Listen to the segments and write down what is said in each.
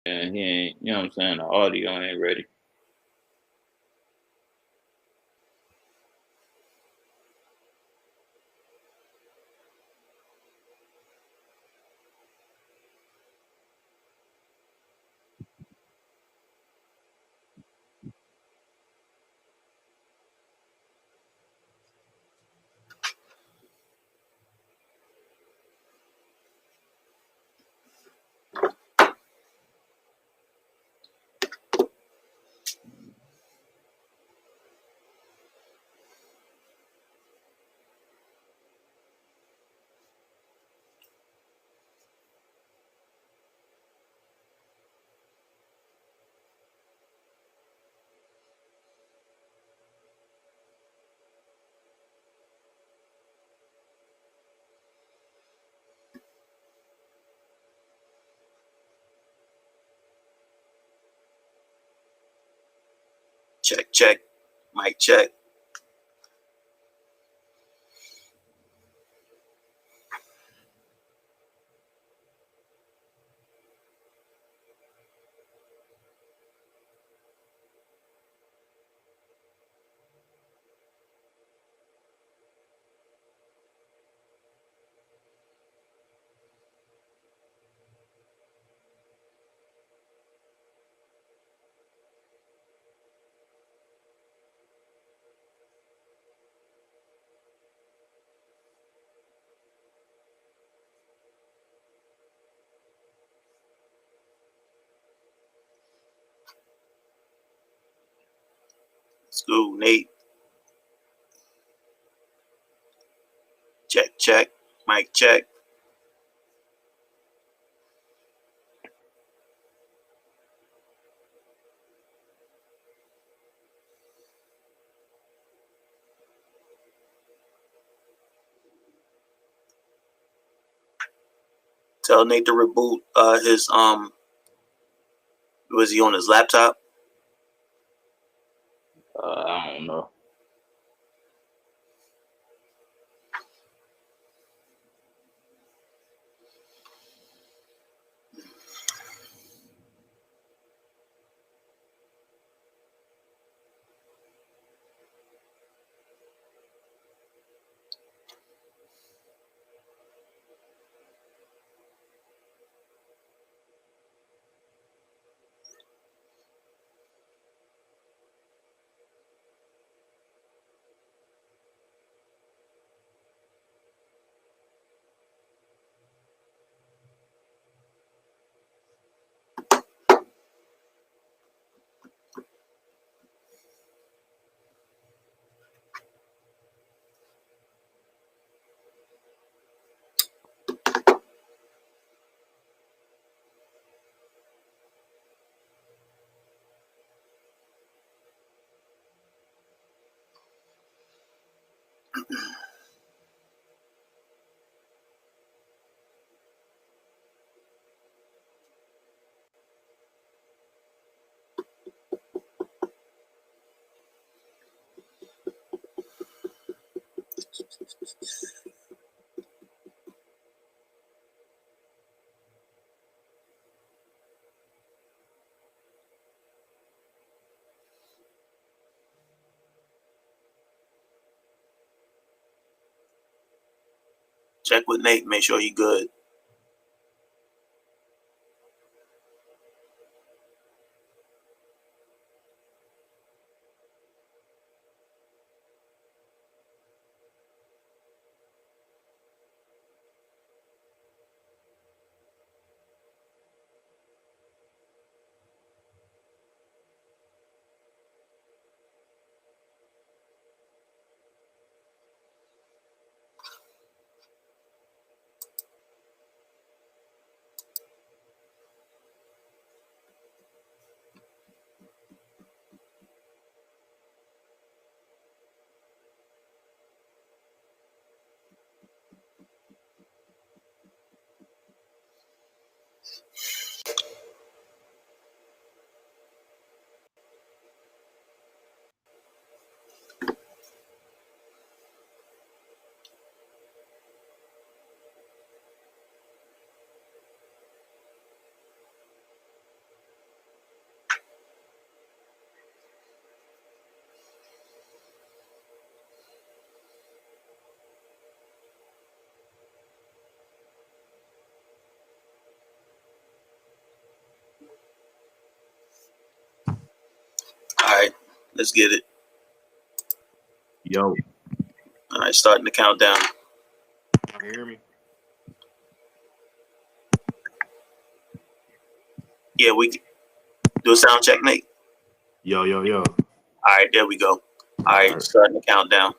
and he ain't, you know what I'm saying, the audio ain't ready. Check, check. Mic check. Let's go, Nate. Check, check. Mic check. Tell Nate to reboot his was he on his laptop? I don't know. Check with Nate. Make sure he good. Let's get it. Yo, All right, starting the countdown. can you hear me? Yeah, we do a sound check, Nate. Yo. All right, there we go. All right, Alright. starting the countdown.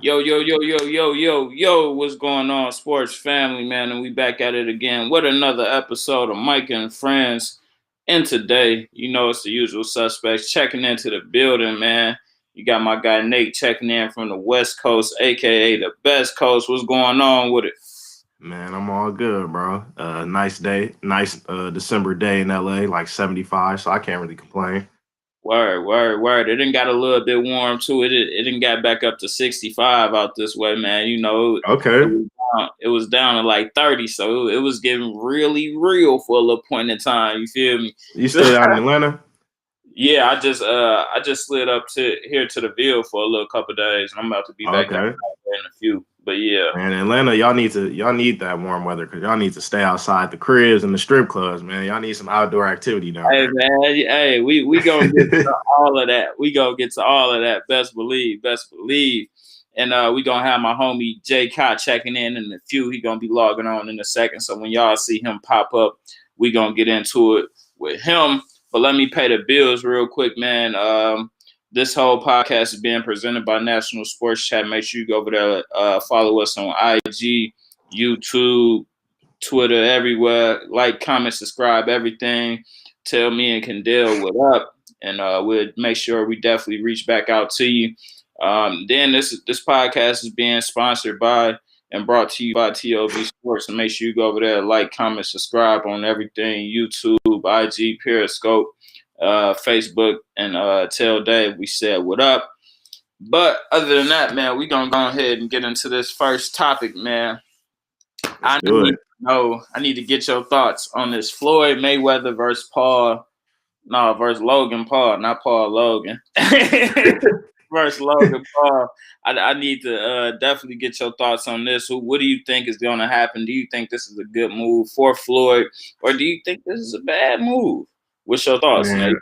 Yo, what's going on, sports family, man? And we back at it again. What another episode of Micah and Friends. And today, you know, it's the usual suspects checking into the building, man. You got my guy Nate checking in from the West Coast, aka the best coast. What's going on with it? Man, I'm all good, bro. Nice day, nice December day in LA, like 75, so I can't really complain. Word. It done got a little bit warm too. It didn't got back up to 65 out this way, man. You know, Okay, it was down to like 30, so it was getting really real for a little point in time. You feel me? you still out in Atlanta? Yeah, I just slid up to here to the Ville for a little couple of days, and I'm about to be back down Okay, there in a few. But yeah, man, Atlanta, y'all need that warm weather because y'all need to stay outside the cribs and the strip clubs, man. Y'all need some outdoor activity down hey there. man, hey, we gonna get to all of that. We gonna get to all of that. Best believe. And we gonna have my homie Jay Cott checking in a few. He gonna be logging on in a second. So when y'all see him pop up, we gonna get into it with him. But let me pay the bills real quick, man. This whole podcast is being presented by National Sports Chat. Make sure you go over there, follow us on IG, YouTube, Twitter, everywhere. Like, comment, subscribe, everything. Tell me and Kendall what up, and we'll make sure we definitely reach back out to you. Then this podcast is being sponsored by and brought to you by TOB Sports. And make sure you go over there, like, comment, subscribe on everything: YouTube, IG, Periscope, Facebook, and tell Dave we said what up. But other than that, man, we gonna go ahead and get into this first topic, man. Let's do it. I need to get your thoughts on this Floyd Mayweather versus Logan Paul, not Paul Logan. Versus Logan Paul. I need to definitely get your thoughts on this. What do you think is going to happen? Do you think this is a good move for Floyd, or do you think this is a bad move? What's your thoughts, Man, Nate?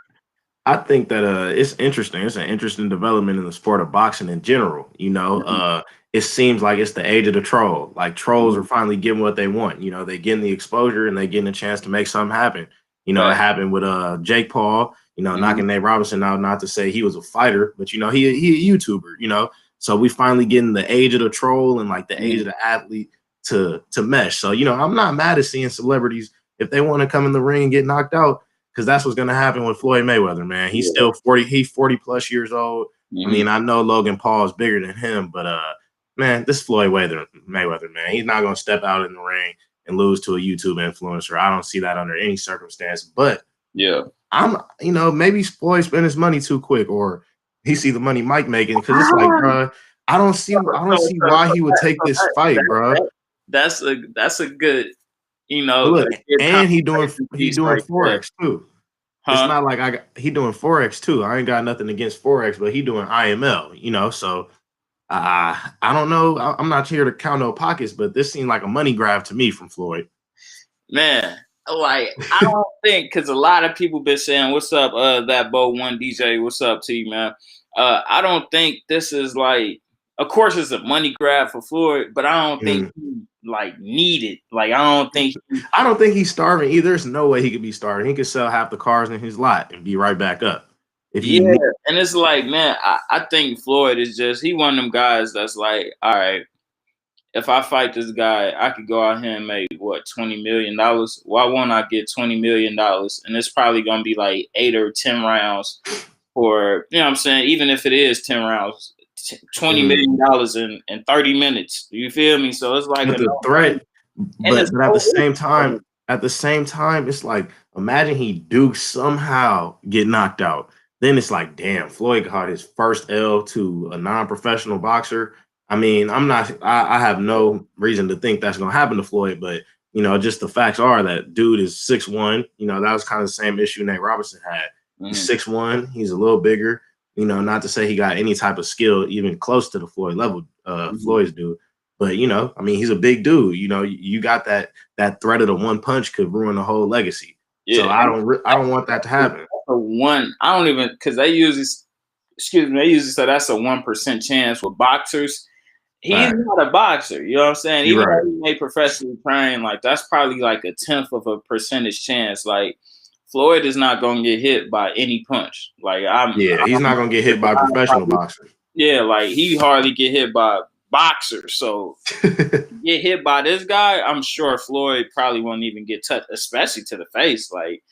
I think that it's interesting. It's an interesting development in the sport of boxing in general. You know, it seems like it's the age of the troll. Like trolls are finally getting what they want. You know, they getting the exposure and they getting a chance to make something happen. You know, it happened with Jake Paul. You know, knocking Nate Robinson out. Not to say he was a fighter, but you know, he a YouTuber. You know, so we finally getting the age of the troll and like the age of the athlete to mesh. So you know, I'm not mad at seeing celebrities if they want to come in the ring and get knocked out. Because that's what's going to happen with Floyd Mayweather, man. He's still 40. He's 40 plus years old. I mean, I know Logan Paul is bigger than him, but man, this Floyd Mayweather, man, he's not going to step out in the ring and lose to a YouTube influencer. I don't see that under any circumstance. But you know, maybe Floyd spent his money too quick, or he see the money Mike making because it's like, bro, I don't see why he would take this fight, bro. That's a good. You know, look, and he doing Forex too. Huh? It's not like he doing Forex too. I ain't got nothing against Forex, but he doing IML, you know. So I don't know. I'm not here to count no pockets, but this seemed like a money grab to me from Floyd. Man, like I don't think because a lot of people been saying, "What's up, that Bo One DJ? What's up to you, man?" I don't think this is like. Of course, it's a money grab for Floyd, but I don't think he like need it. Like I don't think he's starving either. There's no way he could be starving. He could sell half the cars in his lot and be right back up. And it's like, man, I think Floyd is just he one of them guys that's like, all right, if I fight this guy, I could go out here and make what $20 million. Why won't I get $20 million? And it's probably gonna be like 8 or 10 rounds for you know what I'm saying. Even if it is 10 rounds, $20 million in 30 minutes. You feel me? So it's like But the threat, and but at the same time, it's like imagine he do somehow get knocked out. Then it's like, damn, Floyd caught his first L to a non-professional boxer. I mean, I have no reason to think that's gonna happen to Floyd, but you know, just the facts are that dude is 6'1". You know, that was kind of the same issue Nate Robinson had. He's 6'1", he's a little bigger. You know, not to say he got any type of skill even close to the Floyd level, Floyd's dude. But you know, I mean, he's a big dude. You know, you got that threat of the one punch could ruin the whole legacy. Yeah. So I don't want that to happen. I don't even because they usually say that's a 1% chance with boxers. He's not a boxer, you know what I'm saying? Even though he may professionally train, like that's probably like 1/10 of a percentage chance. Like Floyd is not gonna get hit by any punch. Like he's not gonna get hit by professional boxers. Yeah, like he hardly get hit by boxers. So get hit by this guy, I'm sure Floyd probably won't even get touched, especially to the face. Like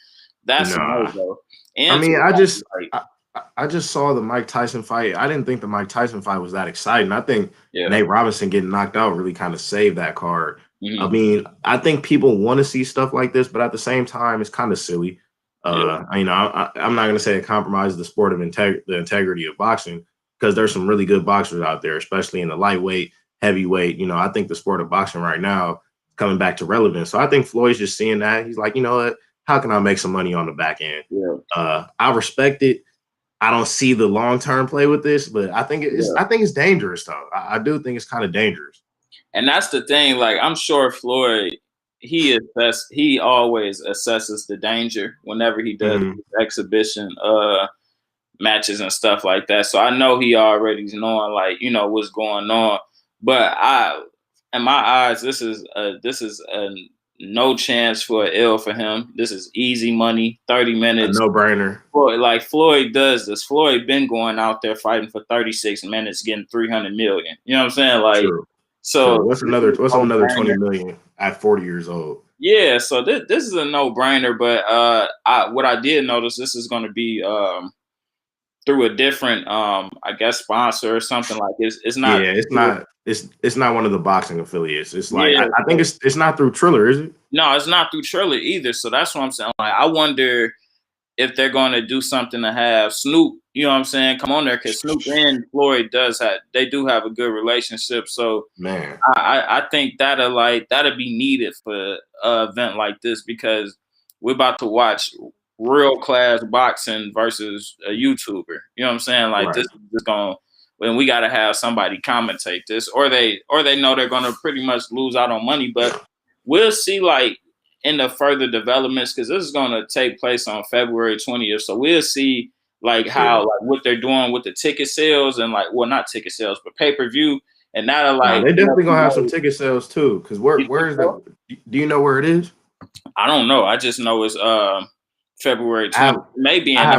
that's a no-go. I mean, I just saw the Mike Tyson fight. I didn't think the Mike Tyson fight was that exciting. I think Nate Robinson getting knocked out really kind of saved that card. I mean, I think people want to see stuff like this, but at the same time, it's kind of silly. You know, I'm not going to say it compromises the sport of the integrity of boxing because there's some really good boxers out there, especially in the lightweight, heavyweight. You know, I think the sport of boxing right now is coming back to relevance. So I think Floyd's just seeing that. He's like, you know what? How can I make some money on the back end? I respect it. I don't see the long-term play with this, but I think it's dangerous though. I do think it's kind of dangerous. And that's the thing. Like I'm sure Floyd, he always assesses the danger whenever he does exhibition matches and stuff like that. So I know he already is knowing like, you know, what's going on. But in my eyes, this is a no chance for an L for him. This is easy money, 30 minutes. No brainer. Like Floyd does this. Floyd been going out there fighting for 36 minutes, getting 300 million. You know what I'm saying? Like, so what's another 20 million at 40 years old? Yeah, so this is a no brainer. But what I did notice, this is going to be through a different I guess sponsor or something like this. It's not. Yeah, it's not one of the boxing affiliates. It's like I think it's not through Triller, is it? No, it's not through Triller either. So that's what I'm saying. Like I wonder if they're going to do something to have Snoop, you know what I'm saying, come on there because Snoop and Floyd do have a good relationship. So man, I think that'll be needed for an event like this because we're about to watch real class boxing versus a YouTuber. You know what I'm saying? Like this is going. When we got to have somebody commentate this, or they know they're going to pretty much lose out on money. But we'll see, like in the further developments, because this is going to take place on February 20th. So we'll see, like how like what they're doing with the ticket sales and like not ticket sales, but pay-per-view. And that'll like they definitely gonna have some ticket sales too. Because where is that? Do you know where it is? I don't know. I just know it's February 20th. Maybe I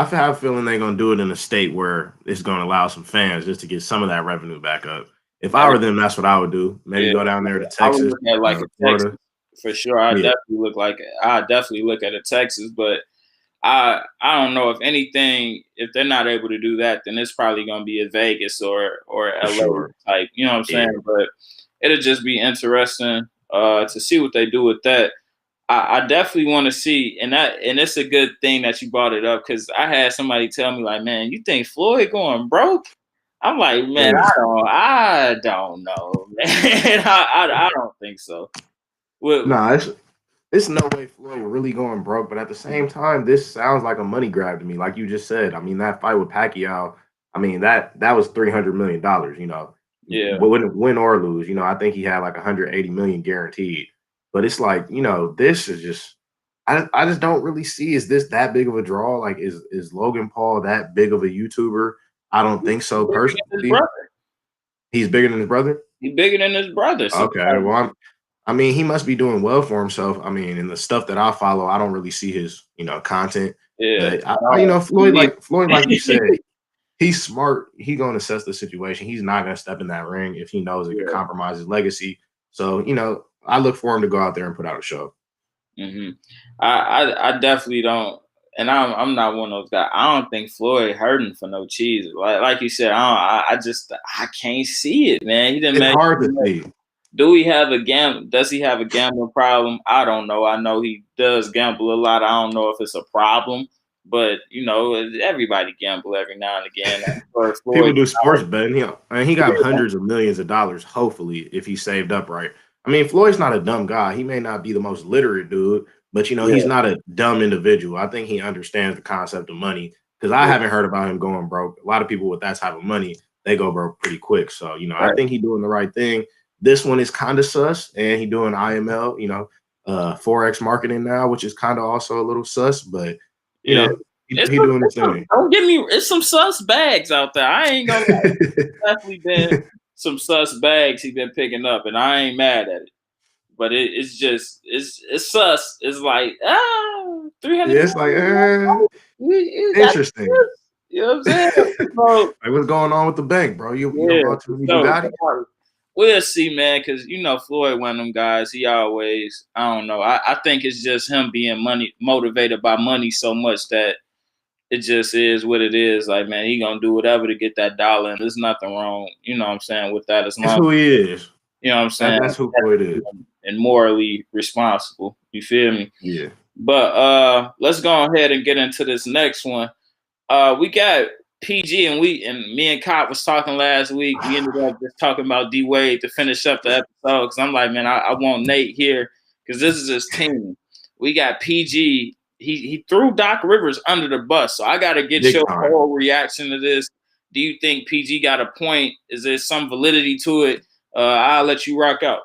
have a feeling they're going to do it in a state where it's going to allow some fans just to get some of that revenue back up. If I were them, that's what I would do. Maybe go down there to Texas. I would look at Texas for sure. I definitely look at a Texas, but I don't know if they're not able to do that, then it's probably going to be a Vegas or LA type. You know what I'm saying? But it'll just be interesting to see what they do with that. I definitely want to see, and it's a good thing that you brought it up because I had somebody tell me like, man, you think Floyd going broke? I'm like, man, I don't know, man. I don't think so. It's no way Floyd really going broke, but at the same time, this sounds like a money grab to me, like you just said. I mean, that fight with Pacquiao, I mean that was $300 million. You know, win or lose. You know, I think he had like 180 million guaranteed. But it's like, you know, this is just I just don't really see, is this that big of a draw? Like, is Logan Paul that big of a YouTuber? I don't think so personally. He's bigger than his brother? He's bigger than his brother. So okay, well, I mean, he must be doing well for himself. I mean, in the stuff that I follow, I don't really see his, you know, content. Yeah. But Floyd, like you said, he's smart. He's going to assess the situation. He's not going to step in that ring if he knows it could compromise his legacy. So, I look for him to go out there and put out a show. Mm-hmm. I definitely don't, and I'm not one of those guys. I don't think Floyd hurting for no cheese. Like you said, I can't see it, man. He didn't It's make hard to see. Does he have a gambling problem? I don't know. I know he does gamble a lot. I don't know if it's a problem, but everybody gamble every now and again. People do sports betting. He got hundreds of millions of dollars, hopefully, if he saved up right. I mean, Floyd's not a dumb guy. He may not be the most literate dude, but he's not a dumb individual. I think he understands the concept of money, because I haven't heard about him going broke. A lot of people with that type of money, they go broke pretty quick. So, I think he's doing the right thing. This one is kind of sus, and he doing IML, Forex marketing now, which is kind of also a little sus, but he doing his thing. Don't get me, it's some sus bags out there. I ain't gonna lie. Definitely been some sus bags he been picking up, and I ain't mad at it. But it's just it's sus. It's like 300. Yeah, it's like interesting. You know what I'm saying? So, like, what's going on with the bank, bro? You bought too many Bugatti? We'll see, man, because Floyd, one of them guys, he always, I don't know. I think it's just him being motivated by money so much that it just is what it is. Like, man, he gonna do whatever to get that dollar, and there's nothing wrong, you know what I'm saying, with that. As long that's who he is. You know what I'm saying? That's who Floyd is. And morally responsible. You feel me? Yeah. But let's go ahead and get into this next one. We got PG, and me and Cop was talking last week. We ended up just talking about D Wade to finish up the episode, because I'm like, man, I want Nate here because this is his team. We got PG. He threw Doc Rivers under the bus, so I got to get your whole reaction to this. Do you think PG got a point? Is there some validity to it? I'll let you rock out.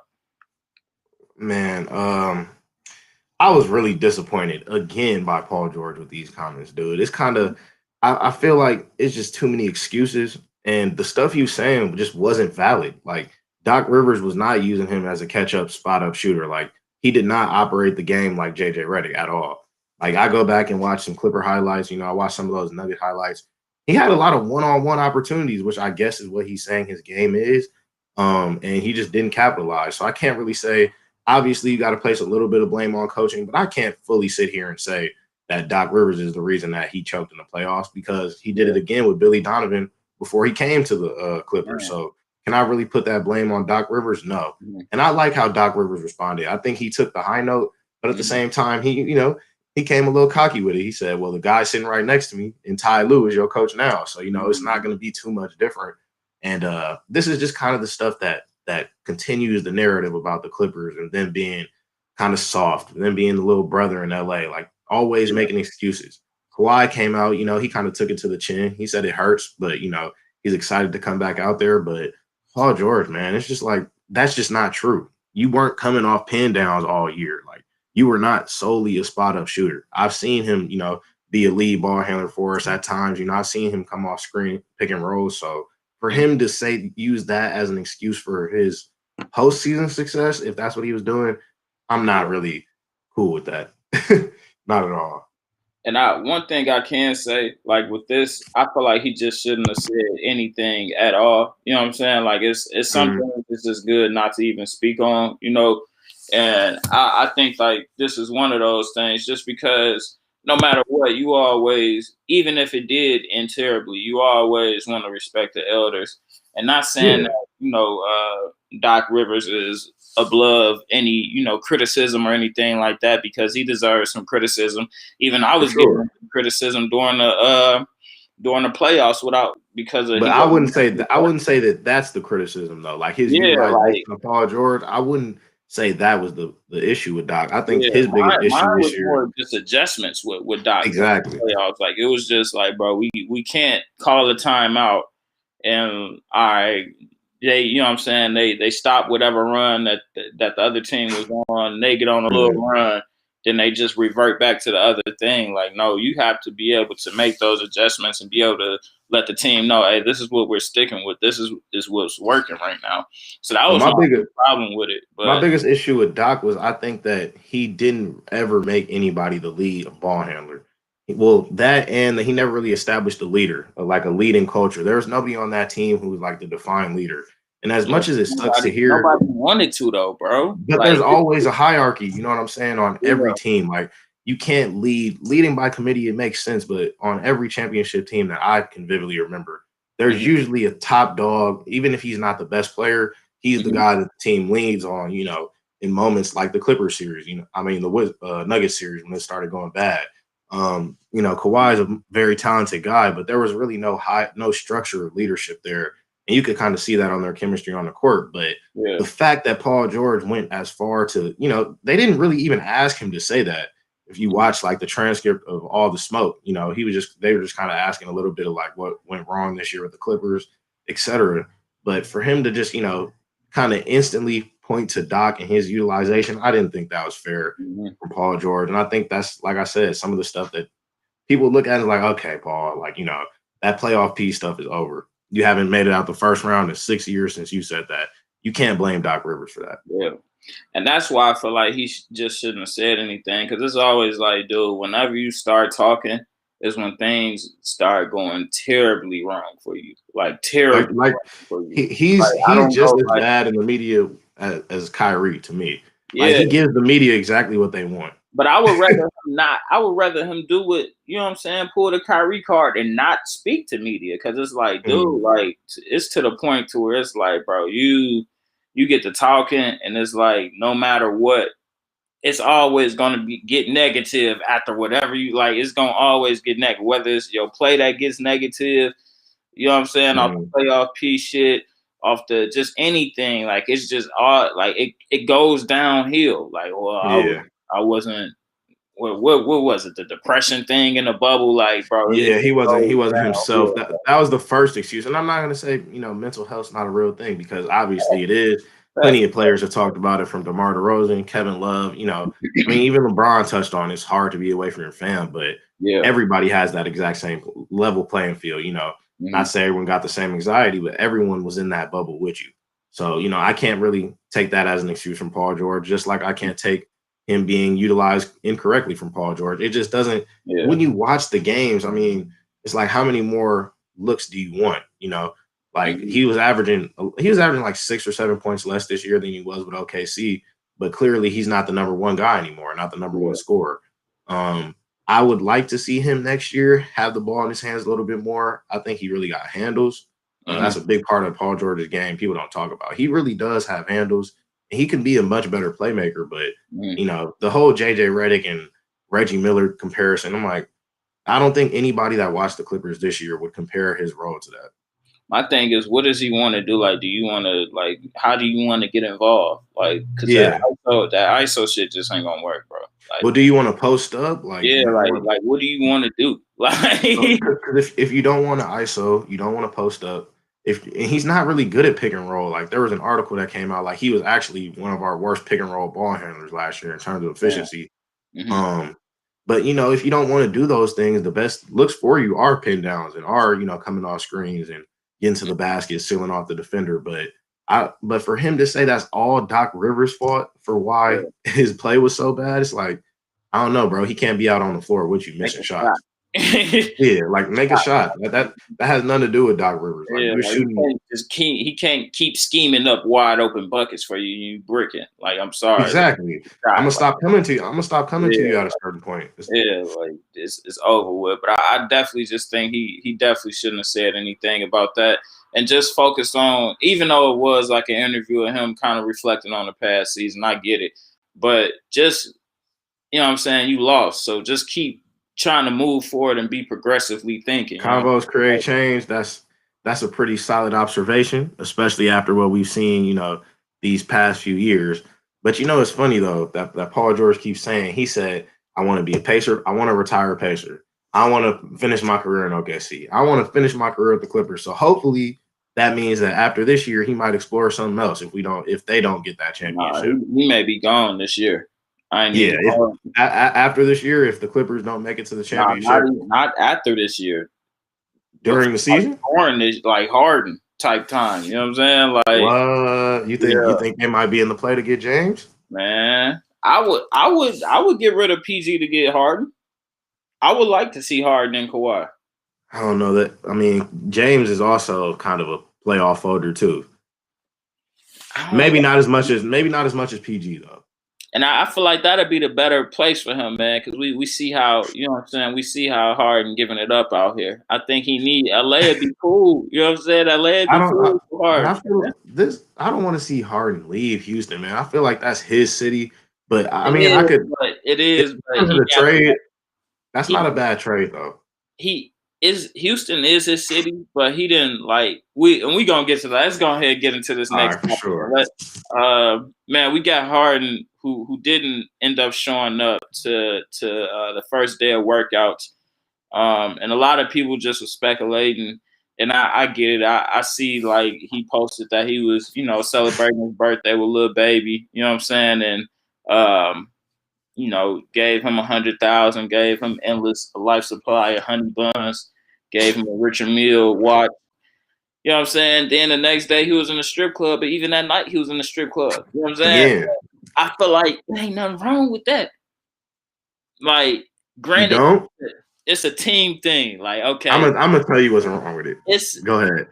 Man, I was really disappointed again by Paul George with these comments, dude. It's kind of, I feel like it's just too many excuses, and the stuff he was saying just wasn't valid. Like, Doc Rivers was not using him as a catch-up, spot-up shooter. Like, he did not operate the game like JJ Redick at all. Like, I go back and watch some Clipper highlights. I watch some of those Nugget highlights. He had a lot of one-on-one opportunities, which I guess is what he's saying his game is. And he just didn't capitalize. So I can't really say, obviously you got to place a little bit of blame on coaching, but I can't fully sit here and say that Doc Rivers is the reason that he choked in the playoffs, because he did it again with Billy Donovan before he came to the Clippers. So can I really put that blame on Doc Rivers? No. And I like how Doc Rivers responded. I think he took the high note, but at the same time, he came a little cocky with it. He said, well, the guy sitting right next to me, and Ty Lue, is your coach now. So, it's not going to be too much different. And this is just kind of the stuff that continues the narrative about the Clippers and them being kind of soft, and them being the little brother in LA, like always making excuses. Kawhi came out, he kind of took it to the chin. He said it hurts, but, he's excited to come back out there. But Paul George, man, it's just like, that's just not true. You weren't coming off pin downs all year. Like, you were not solely a spot-up shooter. I've seen him, be a lead ball handler for us at times. I've seen him come off screen, pick and roll. So for him to use that as an excuse for his postseason success, if that's what he was doing, I'm not really cool with that. Not at all. And one thing I can say, like with this, I feel like he just shouldn't have said anything at all. You know what I'm saying? Like, it's something that's just good not to even speak on, And I think like this is one of those things, just because no matter what, you always, even if it did end terribly, you always want to respect the elders. And not saying that, Doc Rivers is above any, criticism or anything like that, because he deserves some criticism. Even I was getting criticism during the playoffs But I wouldn't say that that's the criticism though. Like his Paul George, I wouldn't say that was the issue with Doc. I think his biggest issue this year was just adjustments with Doc. Exactly. Playoffs. Like, it was just like, bro, we can't call a timeout, and they, you know what I'm saying, they stop whatever run that the other team was on. They get on a little run, then they just revert back to the other thing. Like, no, you have to be able to make those adjustments and be able to let the team know, hey, this is what we're sticking with. This is what's working right now. So that was my biggest problem with it. But my biggest issue with Doc was, I think that he didn't ever make anybody the lead ball handler. Well, that and he never really established a leader, like a leading culture. There was nobody on that team who was like the defined leader. And as Yeah, much as it sucks to hear, nobody wanted to though, bro. but there's Like, always a hierarchy, you know what I'm saying, on every yeah, team. Like you can't leading by committee, it makes sense, but on every championship team that I can vividly remember, there's mhm, usually a top dog, even if he's not the best player, he's the mhm, guy that the team leans on, in moments like the Clippers series, I mean the Nuggets series when it started going bad. Kawhi is a very talented guy, but there was really no structure of leadership there. And you could kind of see that on their chemistry on the court. But yeah, the fact that Paul George went as far to, they didn't really even ask him to say that. If you watch like the transcript of all the smoke, they were just kind of asking a little bit of like what went wrong this year with the Clippers, etc. But for him to just, kind of instantly point to Doc and his utilization, I didn't think that was fair mhm. from Paul George. And I think that's, like I said, some of the stuff that people look at is like, okay, Paul, like, that playoff P stuff is over. You haven't made it out the first round in 6 years since you said that. You can't blame Doc Rivers for that. Yeah. And that's why I feel like he just shouldn't have said anything, because it's always like, dude, whenever you start talking is when things start going terribly wrong for you, like Like, terribly like wrong for you. he's Like, I he's don't just know, as like, bad in the media as Kyrie to me. Like yeah, he gives the media exactly what they want. but I would rather him not. I would rather him do what, you know what I'm saying, pull the Kyrie card and not speak to media, because it's like, dude, Mm, like it's to the point to where it's like, bro, you get to talking, and it's like no matter what, it's always going to be get negative after whatever you like. It's going to always get negative, whether it's your play that gets negative, you know what I'm saying, off mm, the playoff piece shit, off the just anything. Like it's just all like it goes downhill. Like, well, yeah. I wasn't. What was it? The depression thing in the bubble, like, bro. Yeah, he wasn't he Goes wasn't himself. downhill. That was the first excuse. And I'm not gonna say, mental health's not a real thing because obviously it is. Facts. Plenty of players have talked about it from DeMar DeRozan, Kevin Love, I mean, even LeBron touched on it's hard to be away from your fam, but Yeah. everybody has that exact same level playing field. Mhm. Not say everyone got the same anxiety, but everyone was in that bubble with you. So, I can't really take that as an excuse from Paul George, just like I can't take him being utilized incorrectly from Paul George. It just doesn't Yeah. when you watch the games, I mean, it's like how many more looks do you want? Like Mhm. he was averaging like 6 or 7 points less this year than he was with OKC, but clearly he's not the number one guy anymore, not the number one Yeah. scorer. Um, I would like to see him next year have the ball in his hands a little bit more. I think he really got handles. That's Mhm. a big part of Paul George's game. People don't talk about. He really does have handles. And he can be a much better playmaker, but Mhm. the whole JJ Redick and Reggie Miller comparison, I'm like, I don't think anybody that watched the Clippers this year would compare his role to that. My thing is, what does he want to do? Like, do you want to like? How do you want to get involved? Like, because Yeah. that ISO shit just ain't gonna work, bro. Like, Well, do you want to post up? Like, do yeah, you want like, what do you want to do? Like, because if you don't want to ISO, you don't want to post up. And he's not really good at pick and roll. Like there was an article that came out, like he was actually one of our worst pick and roll ball handlers last year in terms of yeah. efficiency. Hmm. But if you don't want to do those things, the best looks for you are pin downs and are coming off screens and getting to the basket, sealing off the defender. But for him to say that's all Doc Rivers' fault for why Yeah. his play was so bad, it's like I don't know, bro. He can't be out on the floor with you Make missing a shot. shots. Yeah, like make a shot. That has nothing to do with Doc Rivers. Like Yeah, we're like he shooting can't just he can't keep scheming up wide open buckets for you. You bricking. Like, I'm sorry, like, exactly. I'm shot. gonna stop coming to you. I'm gonna stop coming to Yeah, you at a certain point. yeah, like it's over with. But I definitely just think he definitely shouldn't have said anything about that, and just focus on, even though it was like an interview of him kind of reflecting on the past season. I get it, but just, you know what I'm saying, you lost, so just keep trying to move forward and be progressively thinking. You know, Convos create change. That's a pretty solid observation, especially after what we've seen, these past few years. But it's funny though that Paul George keeps saying. He said, "I want to be a Pacer. I want to retire a Pacer. I want to finish my career in OKC. I want to finish my career at the Clippers." So hopefully that means that after this year, he might explore something else if they don't get that nah, championship. he may be gone this year. I ain't Yeah, even. if after this year, if the Clippers don't make it to the Nah, championship not after this year. Before, during the like, season. Harden is like Harden type time. You know what I'm saying? Like, What you think they might be in the play to get James? man, I would get rid of PG to get Harden. I would like to see Harden and Kawhi. I don't know that. I mean, James is also kind of a playoff folder too. Maybe not as much as PG though. And I feel like that'd be the better place for him, man, because we see how, you know what I'm saying, we see how Harden giving it up out here. I think he need LA would be cool. You know what I'm saying? LA would be cool for Harden. I feel this. I don't want to see Harden leave Houston, man. I feel like that's his city. But I mean, I could. It is. But a trade. That's not a bad trade though. Houston is his city, but he didn't like we gonna get to that. Let's go ahead and get into this next topic. Sure. Man, we got Harden who didn't end up showing up to the first day of workouts. And a lot of people just were speculating, and I get it. I see like he posted that he was, you know, celebrating his birthday with Lil Baby, you know what I'm saying? And you know, gave him 100,000, gave him endless life supply of honey buns, gave him a Richard Mille watch. You know what I'm saying? Then the next day he was in the strip club, but even that night he was in the strip club. You know what I'm saying? Yeah. I feel like there ain't nothing wrong with that. Like, granted, it's a team thing. Like, okay, I'm gonna tell you what's wrong with it. Go ahead.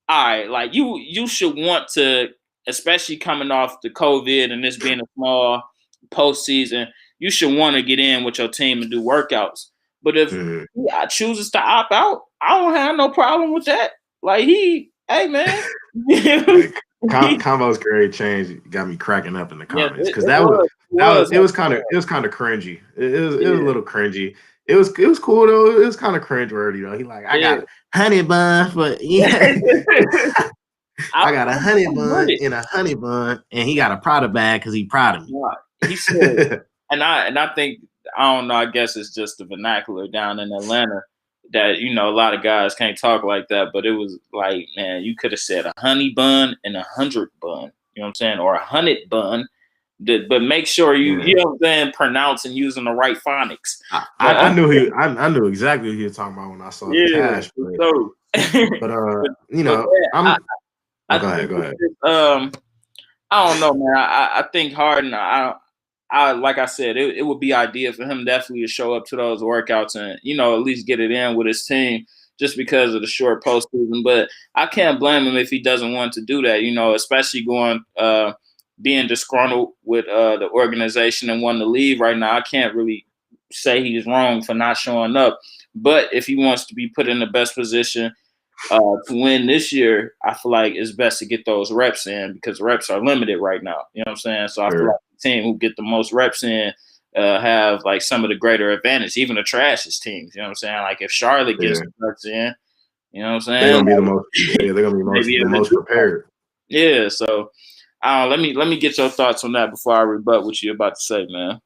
All right, like you should want to, especially coming off the COVID and this being a small postseason, you should want to get in with your team and do workouts. But if he chooses to opt out, I don't have no problem with that. Like hey man. Combo's great change got me cracking up in the comments because it was kind of cringy. It was a little cringy. It was cool though. It was kind of cringeworthy, you know. He like, I got honey bun, but I got a honey bun in a honey bun, and he got a Prada bag because he proud of me. He said, and I think, I don't know, I guess it's just the vernacular down in Atlanta that, you know, a lot of guys can't talk like that, but it was like, man, you could have said a honey bun and 100 bun, you know what I'm saying, or 100 bun, but make sure you know what I'm saying, pronounce and using the right phonics. I knew exactly who you were talking about when I saw the cash. But you know, go ahead. I don't know, man. I think Harden, I like I said, it would be ideal for him definitely to show up to those workouts and, you know, at least get it in with his team just because of the short postseason. But I can't blame him if he doesn't want to do that, you know, especially being disgruntled with the organization and wanting to leave right now. I can't really say he's wrong for not showing up. But if he wants to be put in the best position to win this year, I feel like it's best to get those reps in because reps are limited right now. You know what I'm saying? So I feel like the team who get the most reps in have like some of the greater advantage, even the trashiest teams. You know what I'm saying? Like if Charlotte gets the reps in, you know what I'm saying? They're gonna be the most prepared. Yeah. So let me get your thoughts on that before I rebut what you're about to say, man.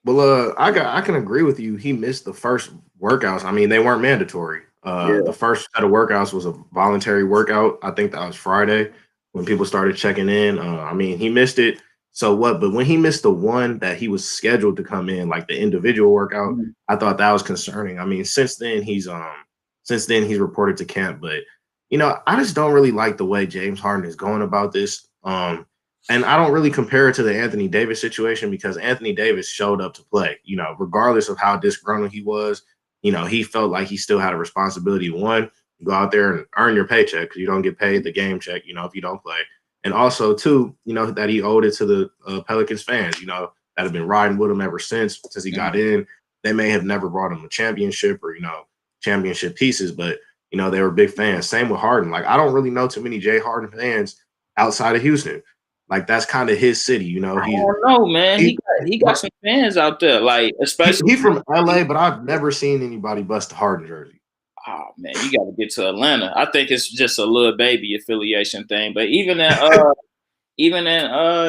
Well, I can agree with you. He missed the first workouts. I mean, they weren't mandatory. The first set of workouts was a voluntary workout. I think that was Friday when people started checking in. I mean, he missed it. So what? But when he missed the one that he was scheduled to come in, like the individual workout, I thought that was concerning. I mean, since then he's reported to camp. But you know, I just don't really like the way James Harden is going about this. And I don't really compare it to the Anthony Davis situation because Anthony Davis showed up to play. You know, regardless of how disgruntled he was. You know, he felt like he still had a responsibility. One, go out there and earn your paycheck because you don't get paid the game check, you know, if you don't play. And also, two, you know, that he owed it to the Pelicans fans, you know, that have been riding with him ever since he got in. They may have never brought him a championship or, you know, championship pieces, but, you know, they were big fans. Same with Harden. Like, I don't really know too many Jay Harden fans outside of Houston. Like, that's kind of his city, you know. I don't know, man. He got some fans out there, like, especially. He's from LA, but I've never seen anybody bust a Harden jersey. Oh, man, you got to get to Atlanta. I think it's just a little baby affiliation thing. But even in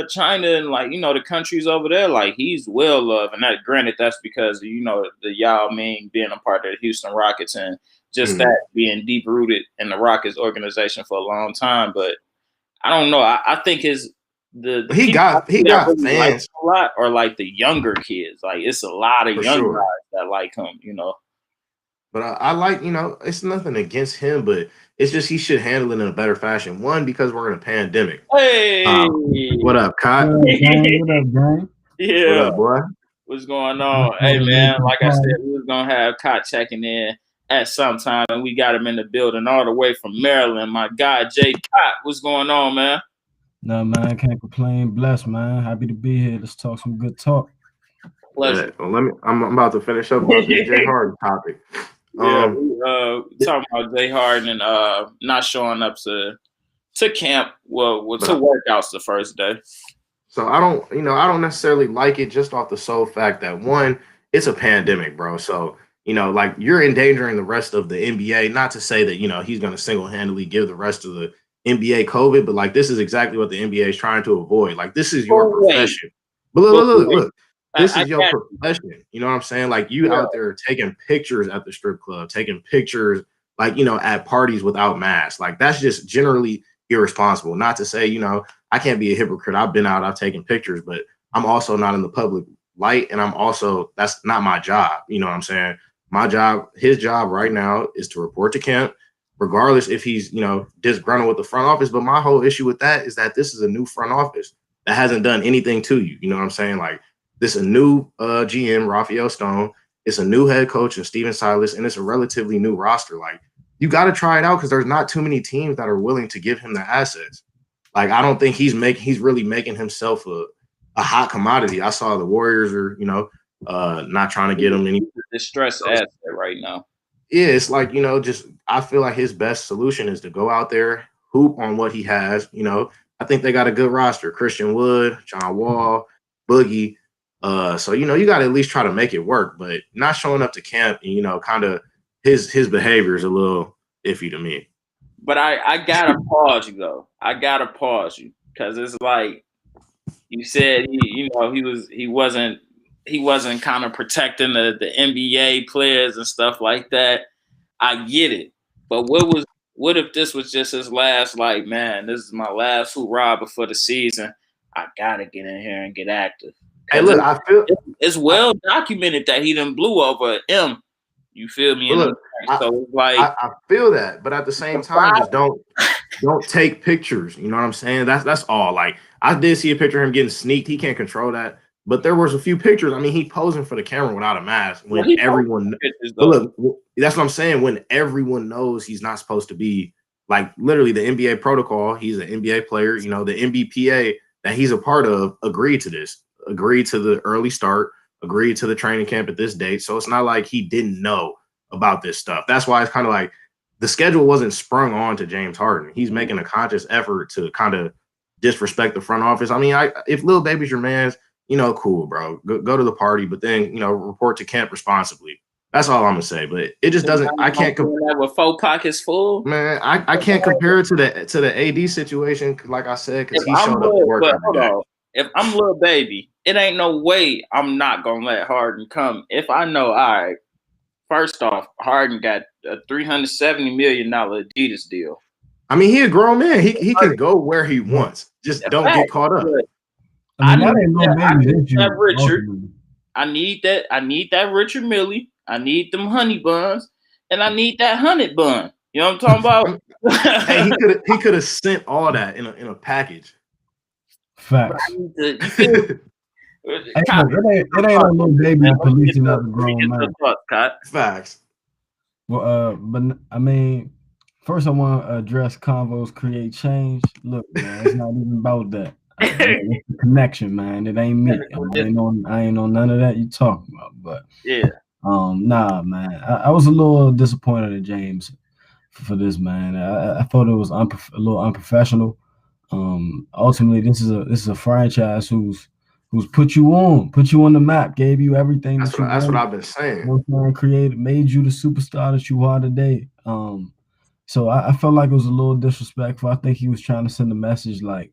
China and, like, you know, the countries over there, like, he's well loved. And that, granted, that's because, you know, the Yao Ming being a part of the Houston Rockets and just that being deep rooted in the Rockets organization for a long time. But I don't know. I think he got fans like a lot, or like the younger kids. Like it's a lot of young guys that like him, you know. But I like, you know, it's nothing against him, but it's just he should handle it in a better fashion. One, because we're in a pandemic. Hey, what up, Cot? What up, gang? Yeah, what up, boy? What's going on? Hey man, like I said, we was gonna have Cot checking in at some time, and we got him in the building all the way from Maryland. My guy Jay Cot, what's going on, man? No, man, can't complain. Blessed, man. Happy to be here. Let's talk some good talk. Pleasure. Yeah, well, I'm about to finish up on this Jay Harden topic. Talking about Jay Harden and not showing up to camp. Well, to workouts the first day. So I don't necessarily like it just off the sole fact that one, it's a pandemic, bro. So, like you're endangering the rest of the NBA. Not to say that, he's going to single-handedly give the rest of the NBA COVID, but like this is exactly what the NBA is trying to avoid. Like this is your profession. But look. This is your profession. You know what I'm saying? Like you out there taking pictures at the strip club, taking pictures like, at parties without masks. Like that's just generally irresponsible. Not to say, I can't be a hypocrite. I've been out, I've taken pictures, but I'm also not in the public light. And that's not my job. You know what I'm saying? My job, his job right now is to report to camp, regardless if he's, disgruntled with the front office. But my whole issue with that is that this is a new front office that hasn't done anything to you. You know what I'm saying? Like this is a new GM, Raphael Stone. It's a new head coach and Steven Silas, and it's a relatively new roster. Like you got to try it out because there's not too many teams that are willing to give him the assets. Like I don't think he's really making himself a hot commodity. I saw the Warriors are, not trying to get him any distressed asset right now. Yeah, it's like, just I feel like his best solution is to go out there, hoop on what he has. I think they got a good roster. Christian Wood, John Wall, Boogie. So, you got to at least try to make it work, but not showing up to camp and, kind of his behavior is a little iffy to me. But I gotta pause you though. I gotta pause you because it's like you said he wasn't kind of protecting the NBA players and stuff like that. I get it, but what if this was just his last? Like, man, this is my last hoorah before the season. I gotta get in here and get active. Hey, look, I feel it's well documented that he done blew over M. You feel me? Look, so it's like I feel that, but at the same time, just don't take pictures. You know what I'm saying? That's all. Like I did see a picture of him getting sneaked. He can't control that. But there was a few pictures. I mean, he posing for the camera without a mask when everyone. Look, that's what I'm saying. When everyone knows he's not supposed to be like literally the NBA protocol. He's an NBA player. The NBPA that he's a part of agreed to this. Agreed to the early start. Agreed to the training camp at this date. So it's not like he didn't know about this stuff. That's why it's kind of like the schedule wasn't sprung on to James Harden. He's making a conscious effort to kind of disrespect the front office. I mean, if Lil Baby's your man's, cool, bro. Go to the party, but then, report to camp responsibly. That's all I'm gonna say. But it just doesn't. I can't compare that with 4 pockets full. Man, I can't compare it to the AD situation. Like I said, because he showed up to work every day. If I'm Lil Baby, it ain't no way I'm not gonna let Harden come. If I know, all right, first off, Harden got a $370 million Adidas deal. I mean, he a grown man. He can go where he wants. Just don't get caught up. I need that Richard. I need that Richard Millie. I need them honey buns, and I need that honey bun. You know what I'm talking about? Hey, he could have sent all that in a package. Facts. It ain't a little baby policing up a grown man. Facts. Well, but I mean, first I want to address convos create change. Look, man, it's not even about that. It's the connection, man. It ain't me. I ain't on none of that you talking about. But yeah, nah, man. I was a little disappointed in James for this, man. I thought it was a little unprofessional. Ultimately, this is a franchise who's put you on the map, gave you everything. That's what I've been saying. Created, made you the superstar that you are today. So I felt like it was a little disrespectful. I think he was trying to send a message like,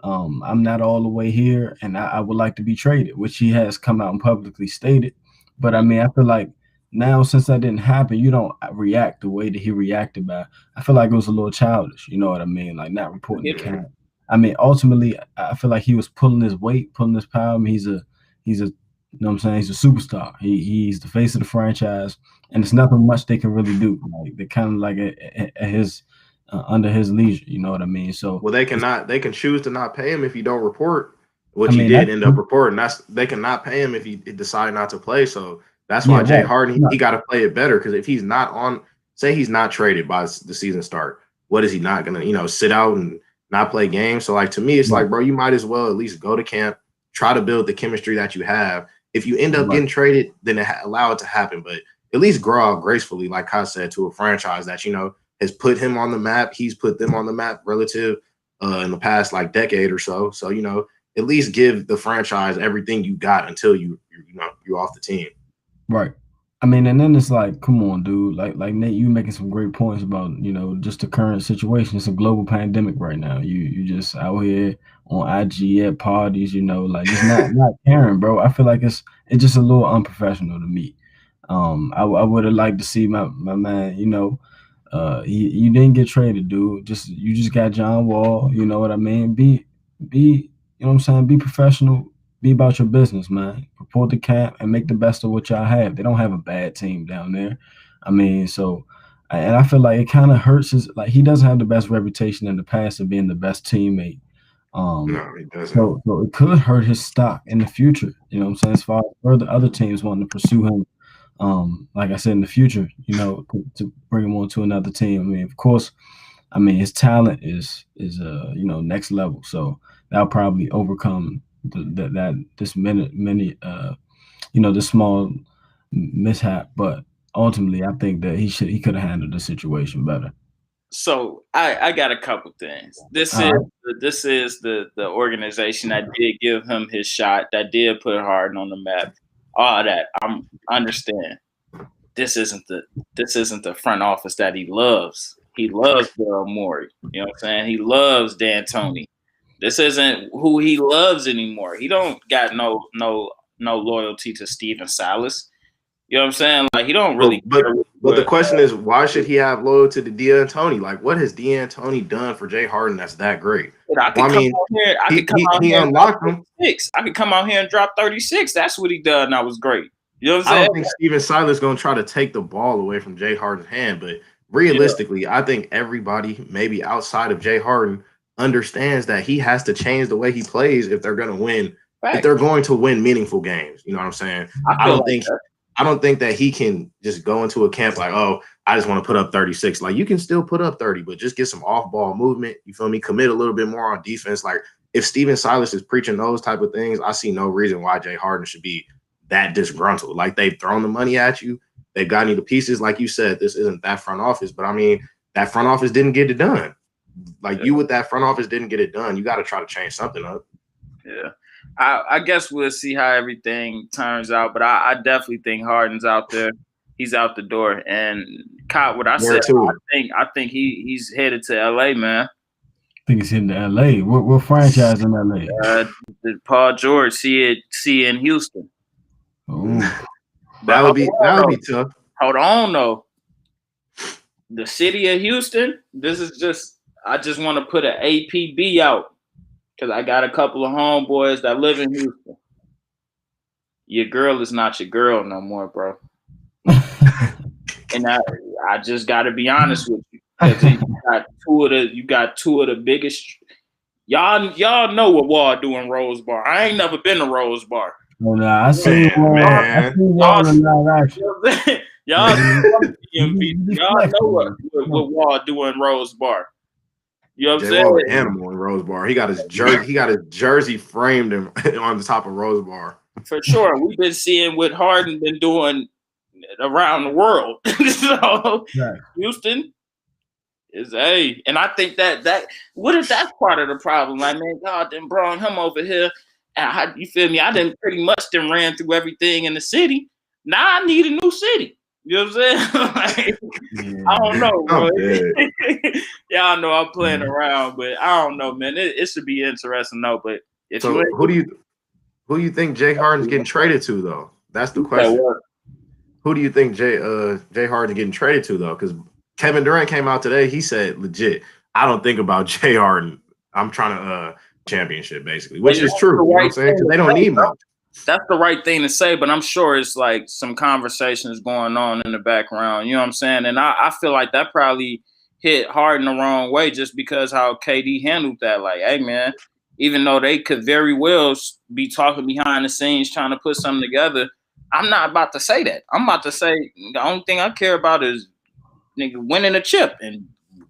I'm not all the way here, and I would like to be traded, which he has come out and publicly stated. But I mean, I feel like now, since that didn't happen, you don't react the way that he reacted by. I feel like it was a little childish. You know what I mean? Like not reporting the camp. I mean, ultimately, I feel like he was pulling his weight, pulling his power. I mean, he's a, you know what I'm saying? He's a superstar. He's the face of the franchise, and it's nothing much they can really do. Like they're kind of like at his under his leisure. You know what I mean? So they can choose to not pay him if you don't report. which he did end up reporting. They cannot pay him if he decide not to play. So that's why Jay Harden, he got to play it better, because if he's not on, say he's not traded by the season start, what is he not going to, sit out and not play games? So, like, to me, it's like, bro, you might as well at least go to camp, try to build the chemistry that you have. If you end up getting traded, then allow it to happen. But at least grow out gracefully, like Kai said, to a franchise that, has put him on the map. He's put them on the map relative in the past, like, decade or so. So, at least give the franchise everything you got until you're off the team. Right. I mean, and then it's like, come on, dude. Like Nate, you making some great points about, just the current situation. It's a global pandemic right now. You just out here on IG at parties, like just not caring, bro. I feel like it's just a little unprofessional to me. I would have liked to see my man, you didn't get traded, dude. You just got John Wall, you know what I mean? Be you know what I'm saying? Be professional. Be about your business, man. Report to camp and make the best of what y'all have. They don't have a bad team down there. I mean, and I feel like it kind of hurts he doesn't have the best reputation in the past of being the best teammate. No, he doesn't. So it could hurt his stock in the future. You know what I'm saying? As far as further other teams wanting to pursue him, like I said, in the future, to bring him on to another team. I mean, of course, his talent is next level. So that'll probably overcome this small mishap. But ultimately, I think that he could have handled the situation better. So I got a couple things. This is the organization that did give him his shot, that did put Harden on the map. All that I understand. This isn't the front office that he loves. He loves Daryl Morey. You know what I'm saying? He loves D'Antoni. This isn't who he loves anymore. He don't got no loyalty to Stephen Silas. You know what I'm saying? Like, he don't really. But the question is, why should he have loyalty to D'Antoni? Like, what has D'Antoni done for Jay Harden that's that great? I could come out here and drop 36. That's what he done. That was great. You know what I'm saying? I don't think Stephen Silas going to try to take the ball away from Jay Harden's hand, but realistically, I think everybody, maybe outside of Jay Harden, understands that he has to change the way he plays if they're going to win. Right. If they're going to win meaningful games, you know what I'm saying? I don't think that he can just go into a camp like, oh, I just want to put up 36. Like, you can still put up 30, but just get some off-ball movement. You feel me? Commit a little bit more on defense. Like, if Stephen Silas is preaching those type of things, I see no reason why Jay Harden should be that disgruntled. Like, they've thrown the money at you. They've gotten you the pieces. Like you said, this isn't that front office. But, that front office didn't get it done. Like, you with that front office didn't get it done. You got to try to change something up. Yeah. I guess we'll see how everything turns out, but I definitely think Harden's out there. He's out the door. And Cott, what I said, I think he's headed to LA, man. I think he's heading to LA. What franchise in LA? Paul George, see in Houston. Oh, that would be tough. Hold on, though. The city of Houston. I just want to put an APB out. Because I got a couple of homeboys that live in Houston. Your girl is not your girl no more, bro. And I just got to be honest with you. Because you got two of the biggest. Y'all know what Wall do in Rose Bar. I ain't never been to Rose Bar. Oh, no, I see Wall in live action. Y'all know what Wall do in Rose Bar. You know what I'm saying? Animal in Rose Bar. He got his jersey framed on the top of Rose Bar. For sure. We've been seeing what Harden been doing around the world. So Houston is and I think that what if that's part of the problem? Like, man, God done brought him over here. And you feel me? I done pretty much ran through everything in the city. Now I need a new city. You know what I'm saying? I don't know, bro. Y'all know I'm playing around, but I don't know, man. It should be interesting, though. But who do you think Jay Harden's getting traded to, though? That's the question. Who do you think Jay Harden's getting traded to, though? Because Kevin Durant came out today. He said, legit, I don't think about Jay Harden. I'm trying to championship, basically, which is true. You know what I'm saying? Because they don't need much. That's the right thing to say, but I'm sure it's like some conversations going on in the background. You know what I'm saying? And I feel like that probably hit Harden the wrong way just because how KD handled that. Like, hey, man, even though they could very well be talking behind the scenes trying to put something together. I'm not about to say that. I'm about to say the only thing I care about is nigga winning a chip and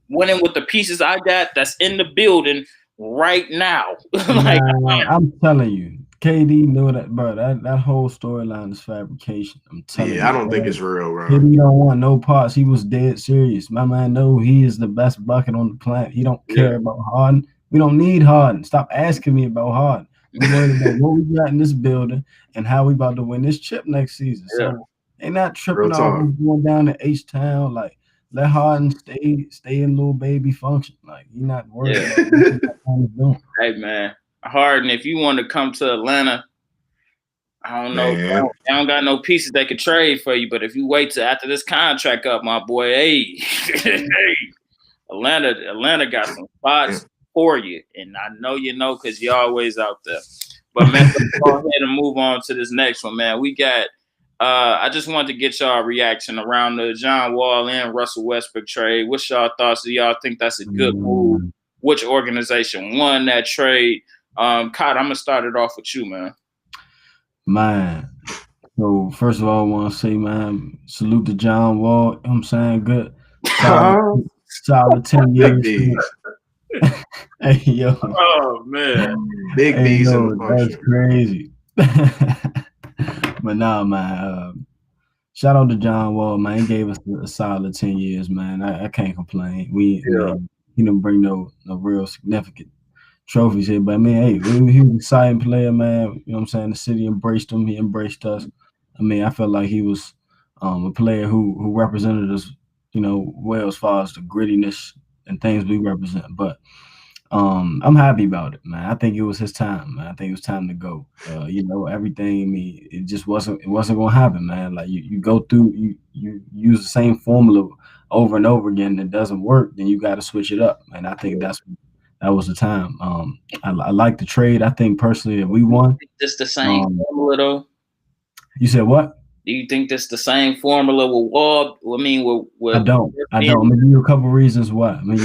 winning with the pieces I got that's in the building right now. Like, I'm telling you, KD knew that, bro. That whole storyline is fabrication. I'm telling you. I don't think it's real, bro. KD don't want no parts. He was dead serious. My man know he is the best bucket on the planet. He don't care about Harden. We don't need Harden. Stop asking me about Harden. We're worried about what we got in this building and how we about to win this chip next season. So they not tripping off going down to H-Town. Like, let Harden stay in little baby function. Like, he not worried about what he's doing. Hey, man. Harden, if you want to come to Atlanta, I don't know. I don't got no pieces they could trade for you, but if you wait till after this contract up, my boy, hey, Atlanta got some spots for you, and I know you know because you're always out there. But man, let's go ahead and move on to this next one, man. We got. I just wanted to get y'all reaction around the John Wall and Russell Westbrook trade. What's y'all thoughts? Do y'all think that's a good move? Which organization won that trade? Kyle, I'm gonna start it off with you, man. Man, so first of all, I want to say, man, salute to John Wall. You know what I'm saying, good, solid 10 years. Hey, yo. Oh, man. Big B's in the function. That's crazy. But nah, man, shout out to John Wall, man. He gave us a solid 10 years, man. I can't complain. He didn't bring no real significant trophies here, but I mean, hey, he was an exciting player, man. You know what I'm saying? The city embraced him. He embraced us. I mean, I felt like he was a player who represented us, you know, well as far as the grittiness and things we represent. But I'm happy about it, man. I think it was his time, man. I think it was time to go. You know, everything. I mean, it just wasn't gonna happen, man. Like you go through, you use the same formula over and over again. It doesn't work, then you got to switch it up. And I think that was the time. I like the trade. I think personally that we won. Just the same formula, though. You said what? Do you think that's the same formula with Wall? I mean, with I don't. I'm gonna give you a couple reasons why. I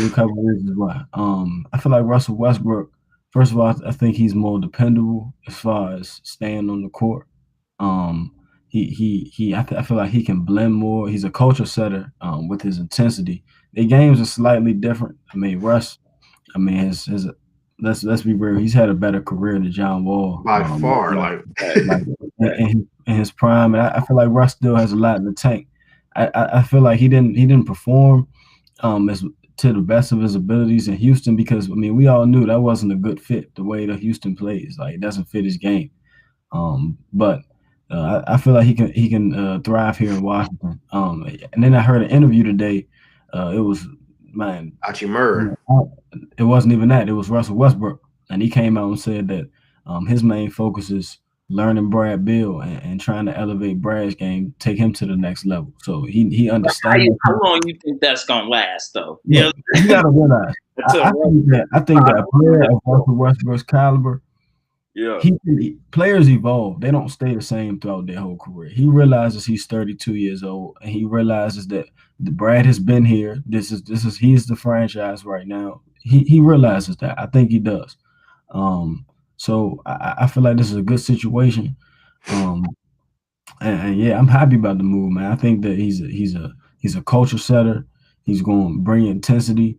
feel like Russell Westbrook. First of all, I think he's more dependable as far as staying on the court. I feel like he can blend more. He's a culture setter with his intensity. Their games are slightly different. I mean, Russ. I mean, his let's be real. He's had a better career than John Wall by far. In his prime, and I feel like Russ still has a lot in the tank. I feel like he didn't perform as to the best of his abilities in Houston because I mean we all knew that wasn't a good fit the way that Houston plays. Like it doesn't fit his game. But I feel like he can thrive here in Washington. And then I heard an interview today. It was. Man, it wasn't even that. It was Russell Westbrook, and he came out and said that his main focus is learning Brad Beal and trying to elevate Brad's game, take him to the next level. So he understands. How long you think that's gonna last, though? Yeah, you gotta realize. I think that a player of Russell Westbrook's caliber, players evolve. They don't stay the same throughout their whole career. He realizes he's 32 years old, and he realizes that Brad has been here. He's the franchise right now. He realizes that. I think he does. So I feel like this is a good situation. And yeah, I'm happy about the move, man. I think that he's a culture setter. He's going to bring intensity,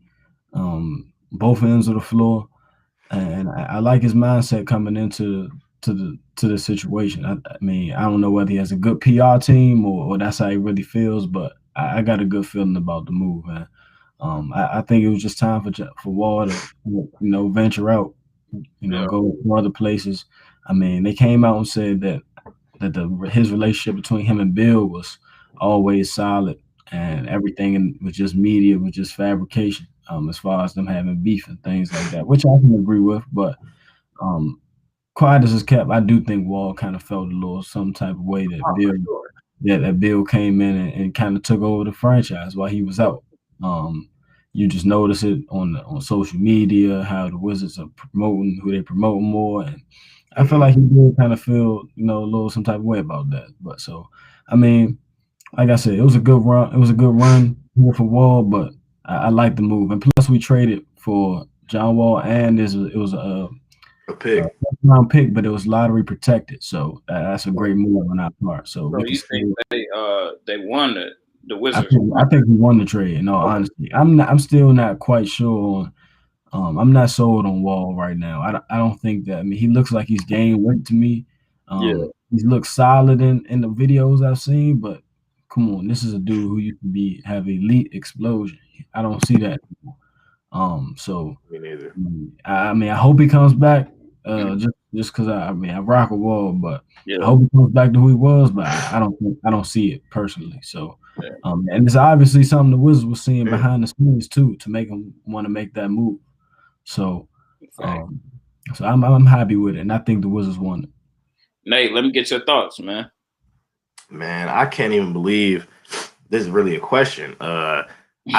both ends of the floor, and I like his mindset coming into the situation. I mean, I don't know whether he has a good PR team or that's how he really feels, but I got a good feeling about the move, man. I think it was just time for Wall to venture out, go to other places. I mean, they came out and said that his relationship between him and Bill was always solid, and everything was just media, was just fabrication. As far as them having beef and things like that, which I can agree with, but quiet as is kept, I do think Wall kind of felt a little some type of way that Bill came in and kind of took over the franchise while he was out. You just notice it on social media, how the Wizards are promoting who they promote more, and I feel like he did kind of feel a little some type of way about that. But so I mean, like I said, it was a good run. It was a good run here for Wall, but I like the move, and plus we traded for John Wall, and it was a A pick. Round pick, but it was lottery protected. So that's a great move on our part. So So you think they won the Wizards? I think we won the trade. In all honesty, I'm still not quite sure on. I'm not sold on Wall right now. I don't think that. I mean, he looks like he's gained weight to me. He's looked solid in the videos I've seen, but come on, this is a dude who used to have elite explosion. I don't see that anymore. So Me neither. I mean, I hope he comes back. Just because I mean, I rock a Wall, but Yeah. I hope he comes back to who he was. But I don't see it personally. So, and it's obviously something the Wizards were seeing behind the scenes too to make him want to make that move. So, so I'm happy with it, and I think the Wizards won it. Nate, let me get your thoughts, man. Man, I can't even believe this is really a question. I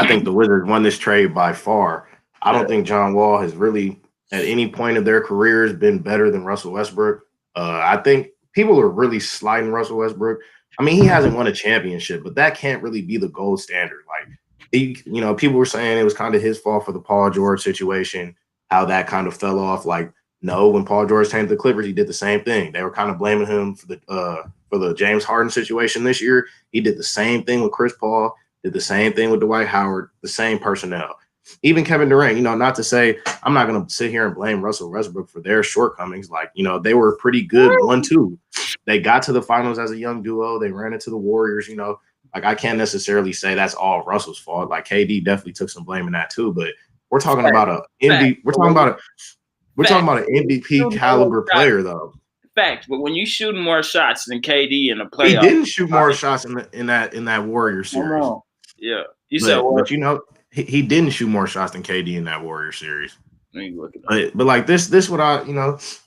think the Wizards won this trade by far. I don't think John Wall has really, at any point of their careers, been better than Russell Westbrook. I think people are really sliding Russell Westbrook. I mean, he hasn't won a championship, but that can't really be the gold standard. Like, people were saying it was kind of his fault for the Paul George situation, how that kind of fell off. Like, no, when Paul George came to the Clippers, he did the same thing. They were kind of blaming him for the James Harden situation this year. He did the same thing with Chris Paul, did the same thing with Dwight Howard, the same personnel. Even Kevin Durant, not to say I'm not going to sit here and blame Russell Westbrook for their shortcomings. Like, they were pretty good 1-2. They got to the finals as a young duo. They ran into the Warriors, Like, I can't necessarily say that's all Russell's fault. Like, KD definitely took some blame in that too. But we're talking about we're talking about an MVP caliber player, though. Fact, but when you shooting more shots than KD in the playoffs, he didn't shoot more shots in that Warrior series. Yeah, said what? But he didn't shoot more shots than KD in that Warrior series. But like this what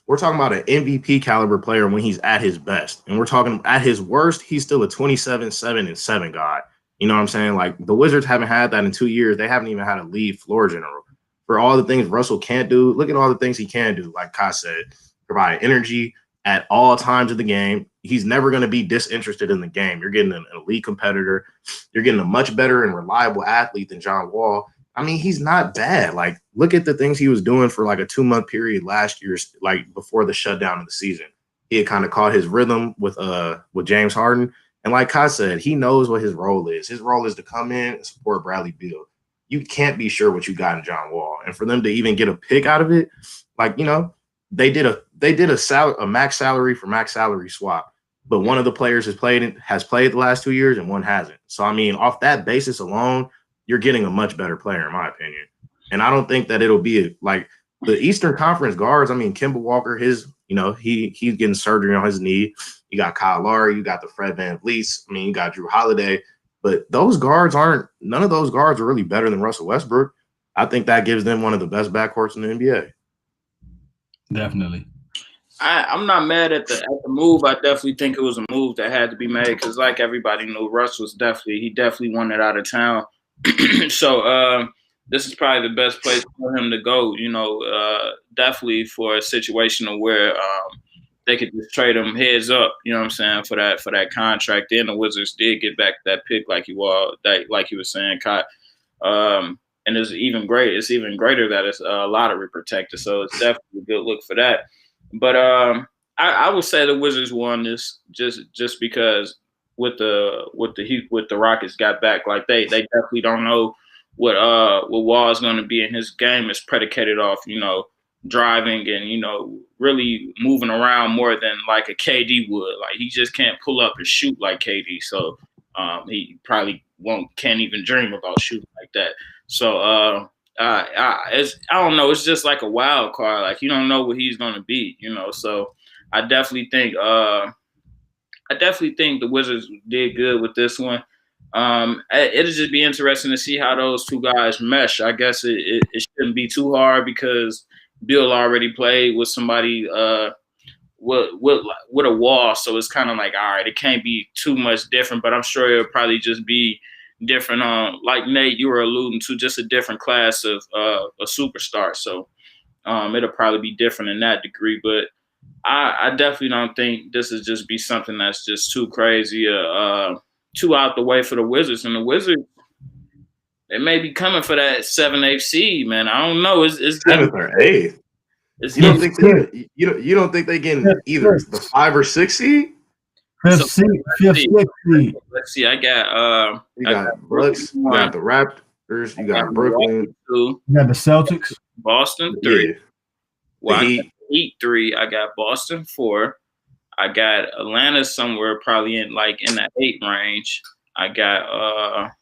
we're talking about an MVP caliber player when he's at his best, and we're talking at his worst, he's still a 27-7-7 guy. You know what I'm saying? Like, the Wizards haven't had that in 2 years. They haven't even had a lead floor general. For all the things Russell can't do, look at all the things he can do. Like Kai said, provide energy at all times of the game. He's never going to be disinterested in the game. You're getting an elite competitor. You're getting a much better and reliable athlete than John Wall. I mean, he's not bad. Like, look at the things he was doing for like a 2-month period last year, like before the shutdown of the season. He had kind of caught his rhythm with James Harden. And like Kai said, he knows what his role is. His role is to come in and support Bradley Beal. You can't be sure what you got in John Wall. And for them to even get a pick out of it, like, they did a max salary for max salary swap. But one of the players has played the last 2 years and one hasn't. So, I mean, off that basis alone, you're getting a much better player, in my opinion. And I don't think that it'll be like the Eastern Conference guards. I mean, Kemba Walker, he's getting surgery on his knee. You got Kyle Lowry, you got the Fred VanVleets. I mean, you got Drew Holiday. But none of those guards are really better than Russell Westbrook. I think that gives them one of the best backcourts in the NBA. Definitely. I'm not mad at the move. I definitely think it was a move that had to be made because, like everybody knew, Russ was definitely wanted out of town. So this is probably the best place for him to go. Definitely for a situation where they could just trade him heads up. You know what I'm saying, for that contract. Then the Wizards did get back that pick, like he was saying, Kai. And it's even greater. It's even greater that it's a lottery protected. So it's definitely a good look for that. But I would say the Wizards won this just because with the Rockets got back, like they definitely don't know what Wall is going to be, and his game is predicated off driving and really moving around more than like a KD would. Like, he just can't pull up and shoot like KD. So he probably can't even dream about shooting like that. So I don't know. It's just like a wild card. Like, you don't know what he's going to be, So I definitely think the Wizards did good with this one. It'll just be interesting to see how those two guys mesh. I guess it shouldn't be too hard because Bill already played with somebody with a Wall, so it's kind of like, all right, it can't be too much different. But I'm sure it'll probably just be different. Like Nate, you were alluding to, just a different class of a superstar. So it'll probably be different in that degree. But I definitely don't think this is just be something that's just too crazy, too out the way for the Wizards. And the Wizards, they may be coming for that 7-8 seed, man. I don't know. It's 7th or 8th. It's You don't getting think you don't think they getting either the 5 or 6 seed? Fifth so. seed, Let's fifth, see. sixth seed. Let's see. I got You I got got Brooklyn Bucks, you 1. got the Raptors, you I got got Milwaukee Brooklyn, 2. You got the Celtics. Boston 3. yeah, the Well, I got Heat. Heat 3. I got Boston 4. I got Atlanta somewhere probably in that 8 range. I got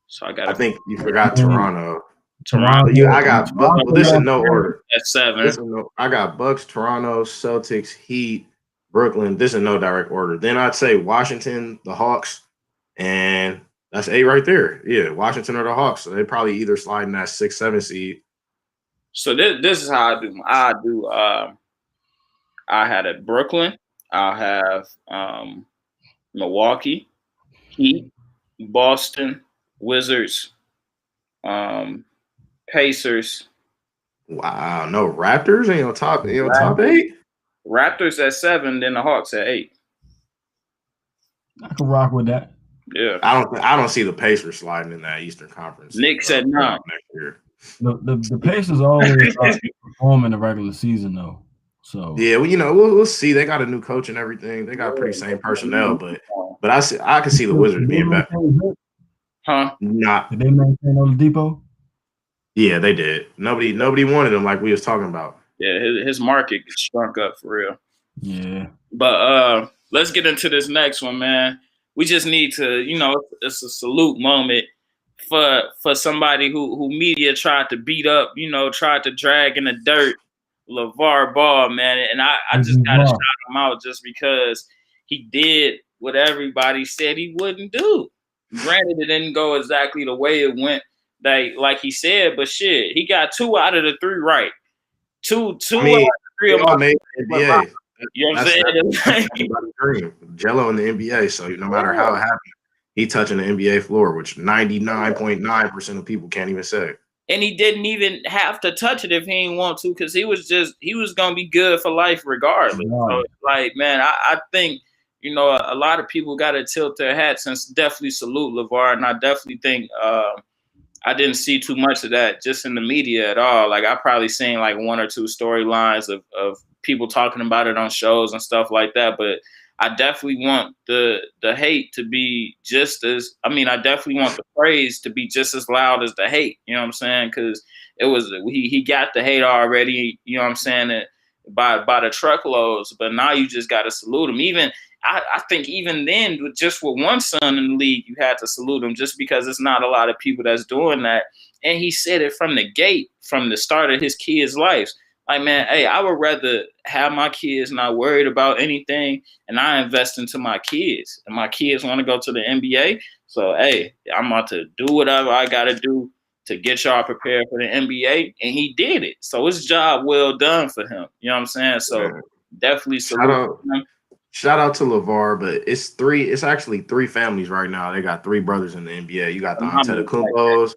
so I got I a think you forgot And Toronto. Toronto But I got Bucks. Well, this is no Toronto, order. at 7. This is no. I got Bucks, Toronto, Celtics, Heat, Brooklyn. This is no direct order. Then I'd say Washington, the Hawks, and that's 8 right there. Yeah, Washington or the Hawks. So they probably either slide in that 6, 7 seed. So this is how I do. I had it Brooklyn. I'll have Milwaukee, Heat, Boston, Wizards, Pacers, Wow, no Raptors in your top 8. Raptors at 7, then the Hawks at 8. I can rock with that. Yeah. I don't see the Pacers sliding in that Eastern Conference. Knicks at 9. next year. The Pacers always perform in the regular season though. So Yeah, well, we'll see. They got a new coach and everything. They got pretty same personnel, but I can see the Wizards being better. Huh? Not. Did they maintain Oladipo? Yeah, they did. Nobody wanted him like we was talking about. Yeah, his market shrunk up for real. Yeah. But let's get into this next one, man. We just need to, it's a salute moment for somebody who media tried to beat up, tried to drag in the dirt, LeVar Ball, man. And I just got to shout him out just because he did what everybody said he wouldn't do. Granted, it didn't go exactly the way it went, like he said, but shit, he got 2 out of the 3 right. Two out of the 3 of all made NBA. You know what I'm saying? Dream. Jello in the NBA. So no matter how it happened, he touching the NBA floor, which 99.9% of people can't even say. And he didn't even have to touch it if he didn't want to, because he was gonna be good for life regardless. So, man, I think a lot of people got to tilt their hats and definitely salute LeVar, and I definitely think I didn't see too much of that just in the media at all. Like, I probably seen like 1 or 2 storylines of people talking about it on shows and stuff like that. But I definitely want the hate to be just as, I definitely want the praise to be just as loud as the hate. You know what I'm saying? Because he got the hate already, you know what I'm saying, by the truckloads. But now you just got to salute him. Even I think even then, just with one son in the league, you had to salute him just because it's not a lot of people that's doing that. And he said it from the gate, from the start of his kids' lives. Like, man, hey, I would rather have my kids not worried about anything, and I invest into my kids. And my kids want to go to the NBA. So, hey, I'm about to do whatever I got to do to get y'all prepared for the NBA. And he did it. So it's job well done for him. You know what I'm saying? So definitely salute him. Shout out to LeVar, but it's actually 3 families right now. They got 3 brothers in the NBA. You got the Antetokounmpos,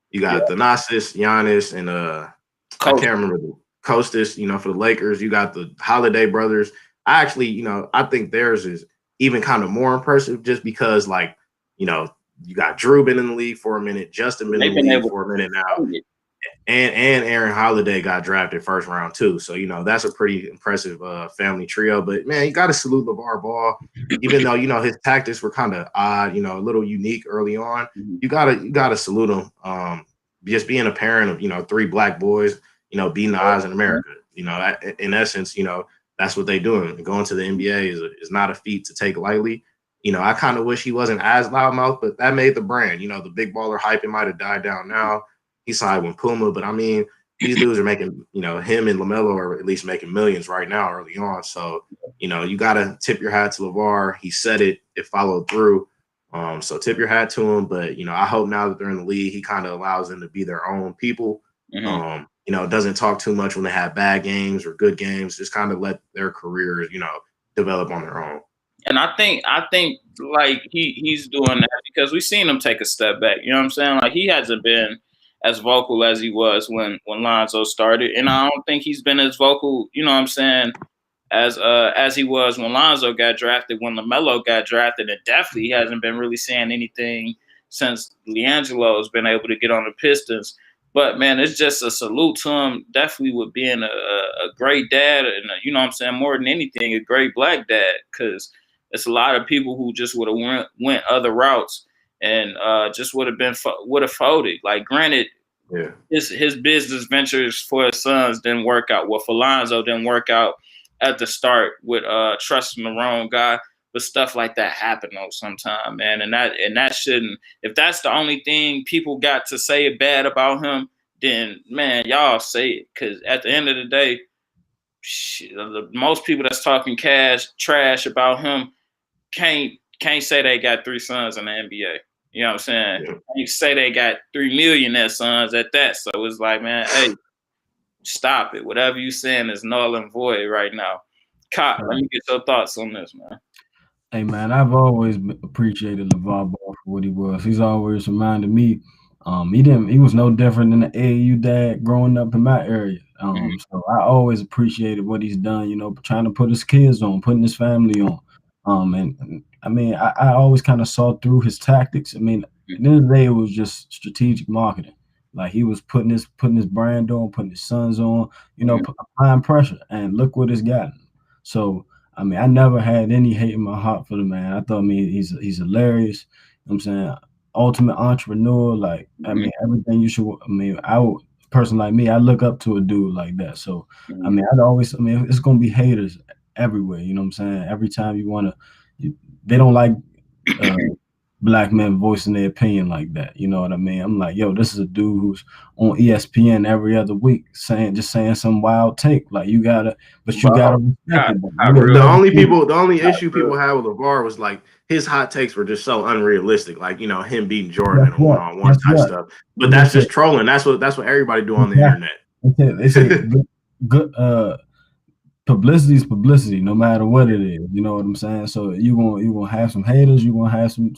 you got the Thanasis, Giannis, and I can't remember the Kostas, for the Lakers. You got the Holiday brothers. I actually, I think theirs is even kind of more impressive just because, like, you got Drew been in the league for a minute, Justin been in the league for a minute now. And Aaron Holiday got drafted first round too. So, that's a pretty impressive family trio. But, man, you got to salute LeVar Ball, even though, his tactics were kind of odd, a little unique early on. You gotta salute him. Just being a parent of, 3 black boys, beating the odds in America. In essence, that's what they doing. Going to the NBA is not a feat to take lightly. I kind of wish he wasn't as loudmouth, but that made the brand. The big baller hype, it might have died down now. He signed with Puma, but these dudes are making, him and LaMelo are at least making millions right now early on. So, you got to tip your hat to LeVar. He said it followed through. So tip your hat to him. But, I hope now that they're in the league, he kind of allows them to be their own people. Doesn't talk too much when they have bad games or good games. Just kind of let their careers, develop on their own. And I think like he's doing that because we've seen him take a step back. You know what I'm saying? Like, he hasn't been as vocal as he was when Lonzo started. And I don't think he's been as vocal, you know what I'm saying, as he was when Lonzo got drafted, when LaMelo got drafted. And definitely he hasn't been really saying anything since LiAngelo has been able to get on the Pistons. But man, it's just a salute to him, definitely with being a great dad, and you know what I'm saying, more than anything, a great black dad, because it's a lot of people who just would have went other routes and just would have folded. Like, granted, Yeah. his business ventures for his sons didn't work out. Well, for Lonzo didn't work out at the start with trusting the wrong guy. But stuff like that happen though sometime, man. And that shouldn't. If that's the only thing people got to say bad about him, then man, y'all say it. Because at the end of the day, most people that's talking trash about him can't say they got 3 sons in the NBA. You know what I'm saying? Yeah. You say they got 3 millionaire sons at that. So it's like, man, hey, stop it. Whatever you saying is null and void right now. Cop, let me get your thoughts on this, man. Hey man, I've always appreciated LeVar Ball for what he was. He's always reminded me, he was no different than the AAU dad growing up in my area. So I always appreciated what he's done, you know, trying to put his kids on, putting his family on. And I mean, I always kind of saw through his tactics. I mean, at the end of the day, it was just strategic marketing. Like, he was putting his brand on, putting his sons on, you know, applying pressure, and look what it's gotten. So I mean, I never had any hate in my heart for the man. I thought, I mean, he's hilarious. You know what I'm saying? Ultimate entrepreneur. Like, I mean, everything you should. I mean, a person like me, I look up to a dude like that. So, I mean, it's gonna be haters everywhere. You know what I'm saying? Every time they don't like black men voicing their opinion like that. You know what I mean? I'm like, yo, this is a dude who's on ESPN every other week saying some wild take. Like, you gotta respect it. The only issue people had with LeVar was like his hot takes were just so unrealistic. Like, you know, him beating Jordan and one-on-one type stuff. But that's just trolling. That's what everybody do on the internet. They say good publicity is publicity, no matter what it is. You know what I'm saying? So you gonna have some haters, you gonna have some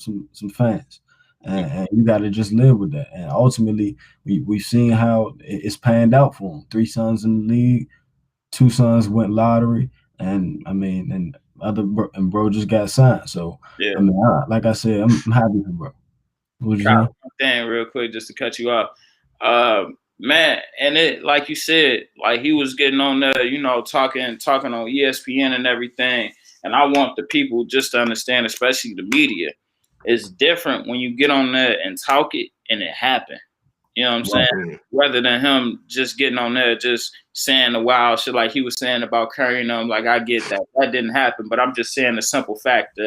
fans, and you got to just live with that. And ultimately, we've seen how it's panned out for him. 3 sons in the league, 2 sons went lottery, and I mean, and bro just got signed. So yeah, I mean, like I said, I'm happy for bro. What you saying? Thing real quick, just to cut you off. Man, and it, like you said, like, he was getting on there, you know, talking on ESPN and everything. And I want the people just to understand, especially the media, it's different when you get on there and talk it and it happen. You know what I'm saying? Rather than him just getting on there, just saying the wild shit like he was saying about Curry. Like, I get that. That didn't happen. But I'm just saying the simple fact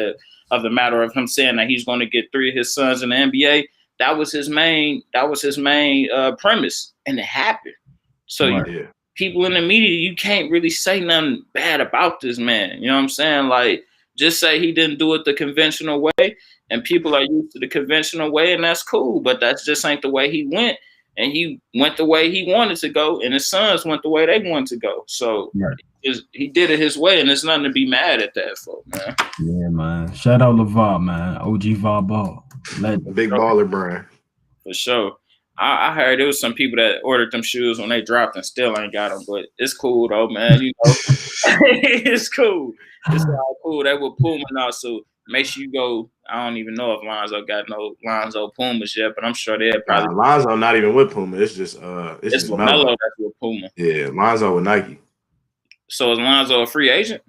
of the matter of him saying that he's going to get 3 of his sons in the NBA. That was his main premise, and it happened. So people in the media, you can't really say nothing bad about this man. You know what I'm saying? Like, just say he didn't do it the conventional way, and people are used to the conventional way, and that's cool. But that just ain't the way he went, and he went the way he wanted to go, and his sons went the way they wanted to go. So he did it his way, and there's nothing to be mad at that for, man. Yeah, man. Shout out LeVar, man. OG VAR Ball. Big baller brand. For sure. I heard there was some people that ordered them shoes when they dropped and still ain't got them, but it's cool though, man. You know, it's cool. It's all cool. They were Puma now, so make sure you go. I don't even know if Lonzo got no Lonzo Pumas yet, but I'm sure they'll probably. Lonzo not even with Puma. It's just it's LaMelo that's with Puma. Yeah, Lonzo with Nike. So is Lonzo a free agent?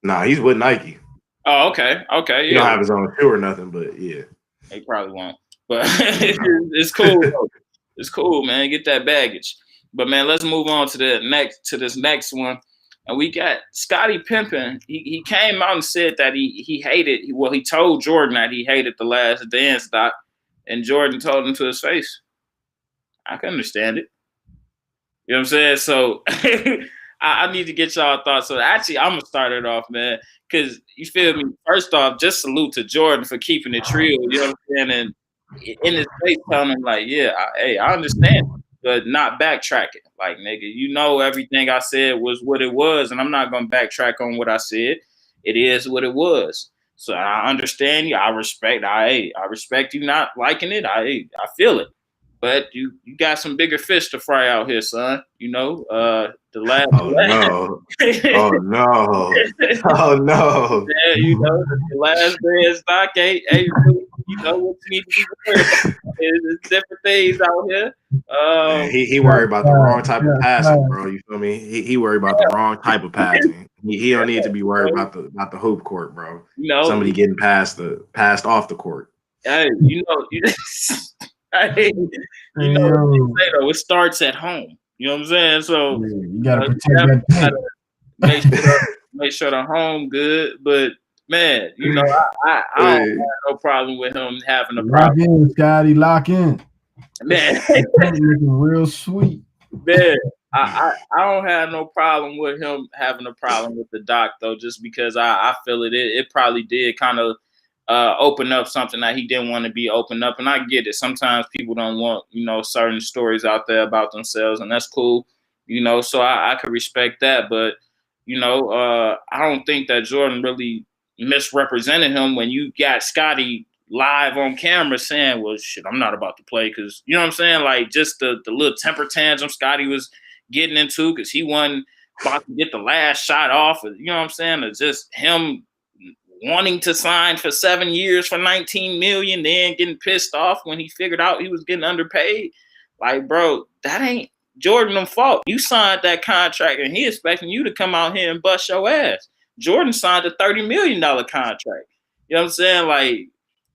Nah, he's with Nike. Oh, okay. Yeah. He don't have his own shoe or nothing, but yeah. He probably won't. But it's cool. It's cool, man. Get that baggage. But man, let's move on to this next one. And we got Scottie Pippen. He came out and said that he hated. Well, he told Jordan that he hated The Last Dance, Doc, and Jordan told him to his face. I can understand it. You know what I'm saying? So I need to get y'all thoughts. So actually, I'm gonna start it off, man. Because you feel me? First off, just salute to Jordan for keeping it real. You know what I'm saying? And in his face, telling him like, "Yeah, I understand, but not backtracking. Like, nigga, you know everything I said was what it was, and I'm not gonna backtrack on what I said. It is what it was. So I understand you. I respect you not liking it. I feel it, but you got some bigger fish to fry out here, son. You know, the last. Oh no! Oh no! Yeah, you know, the last dance, Doc ain't you know what you need to be worried about. There's different things out here. Man, he worried about the wrong type of passing, bro. You feel me? He worried about the wrong type of passing. He don't need to be worried about the hoop court, bro. You know, somebody getting passed off the court. Hey, you know, hey, you know what they say though. It starts at home. You know what I'm saying? So you gotta protect that make sure the home good. But man, you know, I don't have no problem with him having a problem. Lock in, Scotty. Lock in. Man, looking real sweet. Man, I don't have no problem with him having a problem with the doc though, just because I feel it probably did kind of open up something that he didn't want to be opened up. And I get it. Sometimes people don't want, you know, certain stories out there about themselves, and that's cool, you know, so I could respect that. But, you know, I don't think that Jordan really misrepresented him when you got Scotty live on camera saying, well, shit, I'm not about to play because, you know what I'm saying? Like just the little temper tantrum Scotty was getting into because he wasn't about to get the last shot off. You know what I'm saying? It's just him wanting to sign for 7 years for $19 million, then getting pissed off when he figured out he was getting underpaid. Like, bro, that ain't Jordan's fault. You signed that contract and he expecting you to come out here and bust your ass. Jordan signed a $30 million contract. You know what I'm saying? Like,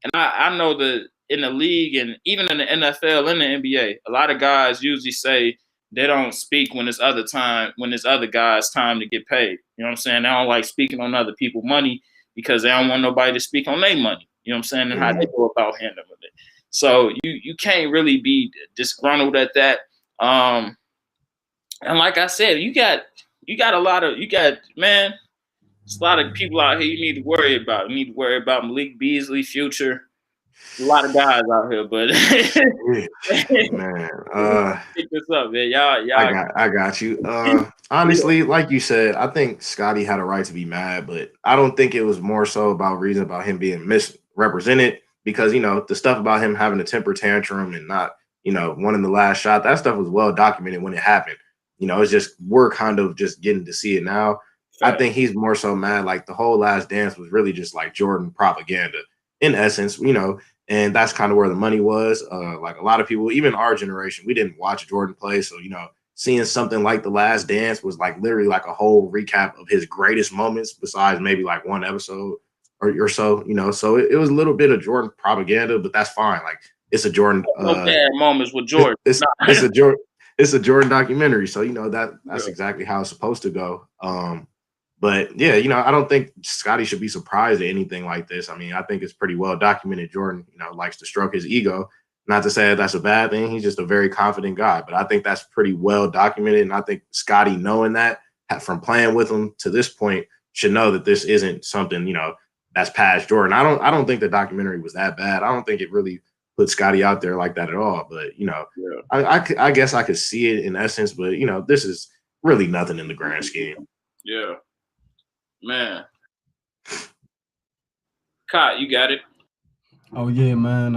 and I know that in the league and even in the NFL and the NBA, a lot of guys usually say they don't speak when it's other guys' time to get paid. You know what I'm saying? They don't like speaking on other people's money because they don't want nobody to speak on their money. You know what I'm saying? And how they go about handling it. So you can't really be disgruntled at that. And like I said, you got man. There's a lot of people out here you need to worry about. You need to worry about Malik Beasley, Future. A lot of guys out here, but man, pick this up, man. Y'all. I got you. Honestly, like you said, I think Scotty had a right to be mad, but I don't think it was more so about him being misrepresented because you know the stuff about him having a temper tantrum and not wanting the last shot. That stuff was well documented when it happened. You know, it's just we're kind of just getting to see it now. I think he's more so mad. Like the whole Last Dance was really just like Jordan propaganda in essence, and that's kind of where the money was. Like a lot of people, even our generation, we didn't watch Jordan play. So, seeing something like The Last Dance was like literally like a whole recap of his greatest moments besides maybe like one episode or so, so it was a little bit of Jordan propaganda, but that's fine. Like it's a Jordan. No bad moments with Jordan. It's a Jordan documentary. So, that's exactly how it's supposed to go. But yeah, I don't think Scotty should be surprised at anything like this. I mean, I think it's pretty well documented. Jordan, likes to stroke his ego. Not to say that's a bad thing. He's just a very confident guy. But I think that's pretty well documented. And I think Scotty, knowing that from playing with him to this point, should know that this isn't something, that's past Jordan. I don't think the documentary was that bad. I don't think it really put Scotty out there like that at all. But, I guess I could see it in essence. But, this is really nothing in the grand scheme. Yeah. Man. Kai, you got it. Oh yeah, man.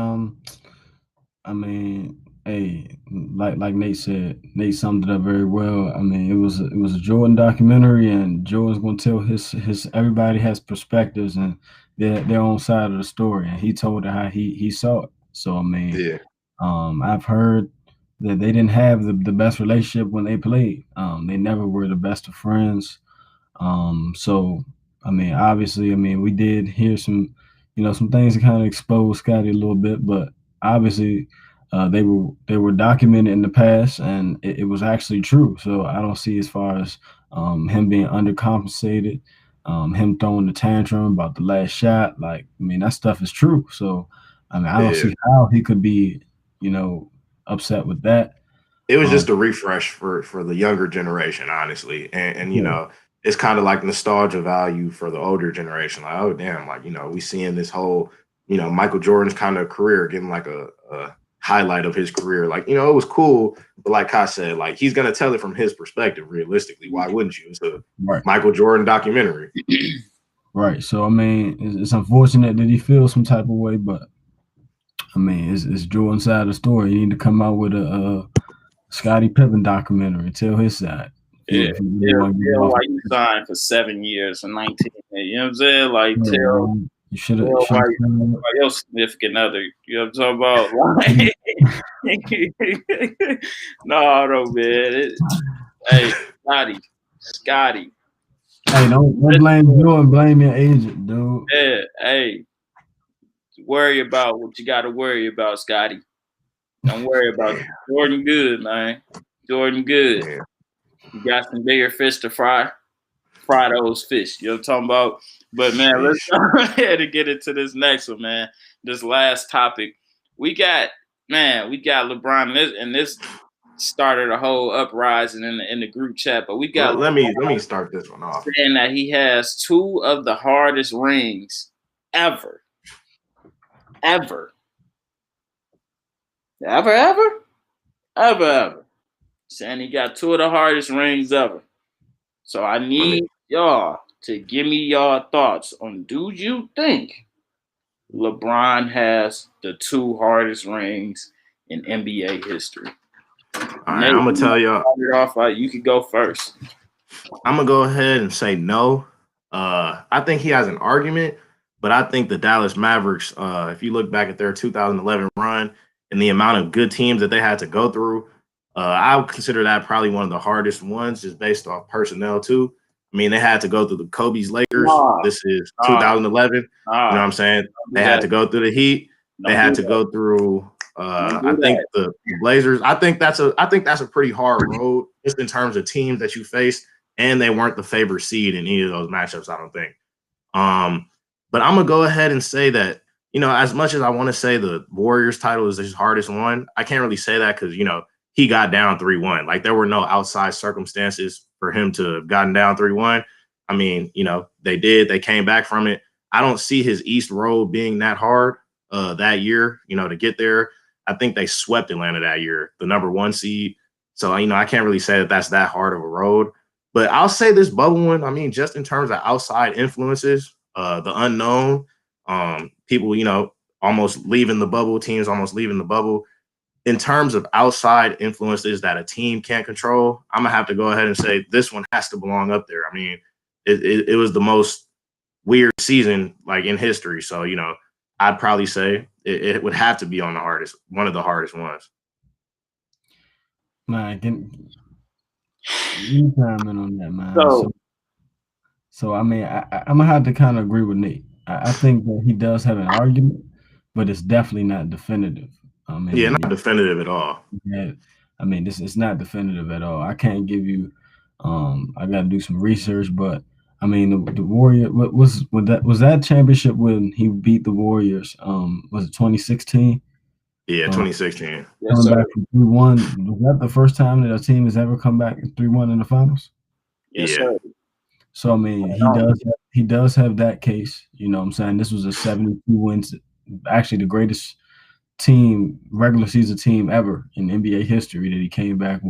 I mean, hey, like Nate said, Nate summed it up very well. I mean, it was a Jordan documentary, and Jordan's gonna tell his everybody has perspectives and their own side of the story, and he told it how he saw it. So I mean, yeah. I've heard that they didn't have the best relationship when they played. They never were the best of friends. So I mean, obviously, we did hear some things that kind of exposed Scotty a little bit, but obviously, they were documented in the past, and it was actually true. So I don't see as far as him being undercompensated, him throwing the tantrum about the last shot. Like, that stuff is true. So I don't see how he could be, upset with that. It was just a refresh for the younger generation, honestly, and it's kind of like nostalgia value for the older generation. Like, oh damn, like we seeing this whole Michael Jordan's kind of career, getting like a highlight of his career. Like it was cool, but like Kai said, like he's gonna tell it from his perspective. Realistically, why wouldn't you? It's a Michael Jordan documentary. Right. So it's unfortunate that he feels some type of way, but it's Jordan's side of the story. You need to come out with a Scottie Pippen documentary, tell his side. Yeah, why you signed for 7 years and 19. You know what I'm saying? Like, You should have. Well, why your significant other? You know what I'm talking about? Like, no, man. Hey, Scotty. Hey, don't blame you and blame your agent, dude. Yeah, hey, worry about what you got to worry about, Scotty. Don't worry about it. Jordan Good, man. Jordan Good. Yeah. You got some bigger fish to fry. Fry those fish. You know what I'm talking about? But man, let's go ahead and get into this next one, man. This last topic. We got LeBron, and this started a whole uprising in the group chat. But we got let me start this one off. saying that he has 2 of the hardest rings ever. Ever. Saying he got 2 of the hardest rings ever. So I need y'all to give me y'all thoughts on, do you think LeBron has the 2 hardest rings in NBA history? All right, I'm gonna tell y'all. You could go first. I'm gonna go ahead and say no. I think he has an argument, but I think the Dallas Mavericks, if you look back at their 2011 run and the amount of good teams that they had to go through, I would consider that probably one of the hardest ones, just based off personnel too. I mean, they had to go through the Kobe's Lakers. This is 2011. You know what I'm saying? They had to go through the Heat. They had to go through. I think the Blazers. I think that's a pretty hard road, just in terms of teams that you face, and they weren't the favorite seed in any of those matchups, I don't think. But I'm gonna go ahead and say that, you know, as much as I want to say the Warriors title is his hardest one, I can't really say that because, you know, he got down 3-1. Like, there were no outside circumstances for him to have gotten down 3-1. I mean, you know, they came back from it. I don't see his East road being that hard that year, you know, to get there. I think they swept Atlanta that year, the number 1 seed. So, you know, I can't really say that that's that hard of a road. But I'll say this bubble one, I mean, just in terms of outside influences, the unknown, people, you know, almost leaving the bubble, teams almost leaving the bubble. In terms of outside influences that a team can't control, I'm going to have to go ahead and say this one has to belong up there. I mean, it was the most weird season, like, in history. So, you know, I'd probably say it would have to be on one of the hardest ones. Man, can you comment on that, man? So I mean, I'm gonna have to kind of agree with Nate. I think that he does have an argument, but it's definitely not definitive. Not definitive at all. Yeah, I mean, it's not definitive at all. I can't give you. I got to do some research, but I mean, the Warrior. Was that championship when he beat the Warriors? Was it 2016? Yeah, 2016. Coming back from 3-1. Was that the first time that a team has ever come back 3-1 in the finals? Yes, sir. So I mean, he does have that case. You know what I'm saying? This was a 72 wins, actually the greatest regular season team ever in NBA history that he came back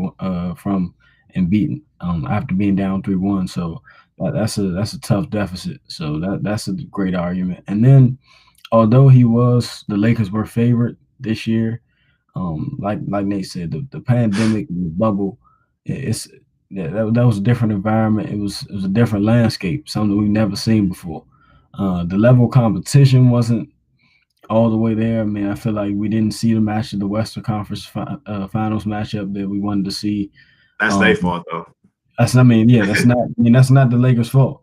from and beaten after being down 3-1. So that's a tough deficit. So that's a great argument. And then, although the Lakers were favored this year, like Nate said, the pandemic, the bubble, that was a different environment. It was a different landscape, something we've never seen before. The level of competition wasn't all the way there. I mean, I feel like we didn't see the match of the Western Conference Finals matchup that we wanted to see. That's their fault, though. That's not the Lakers' fault.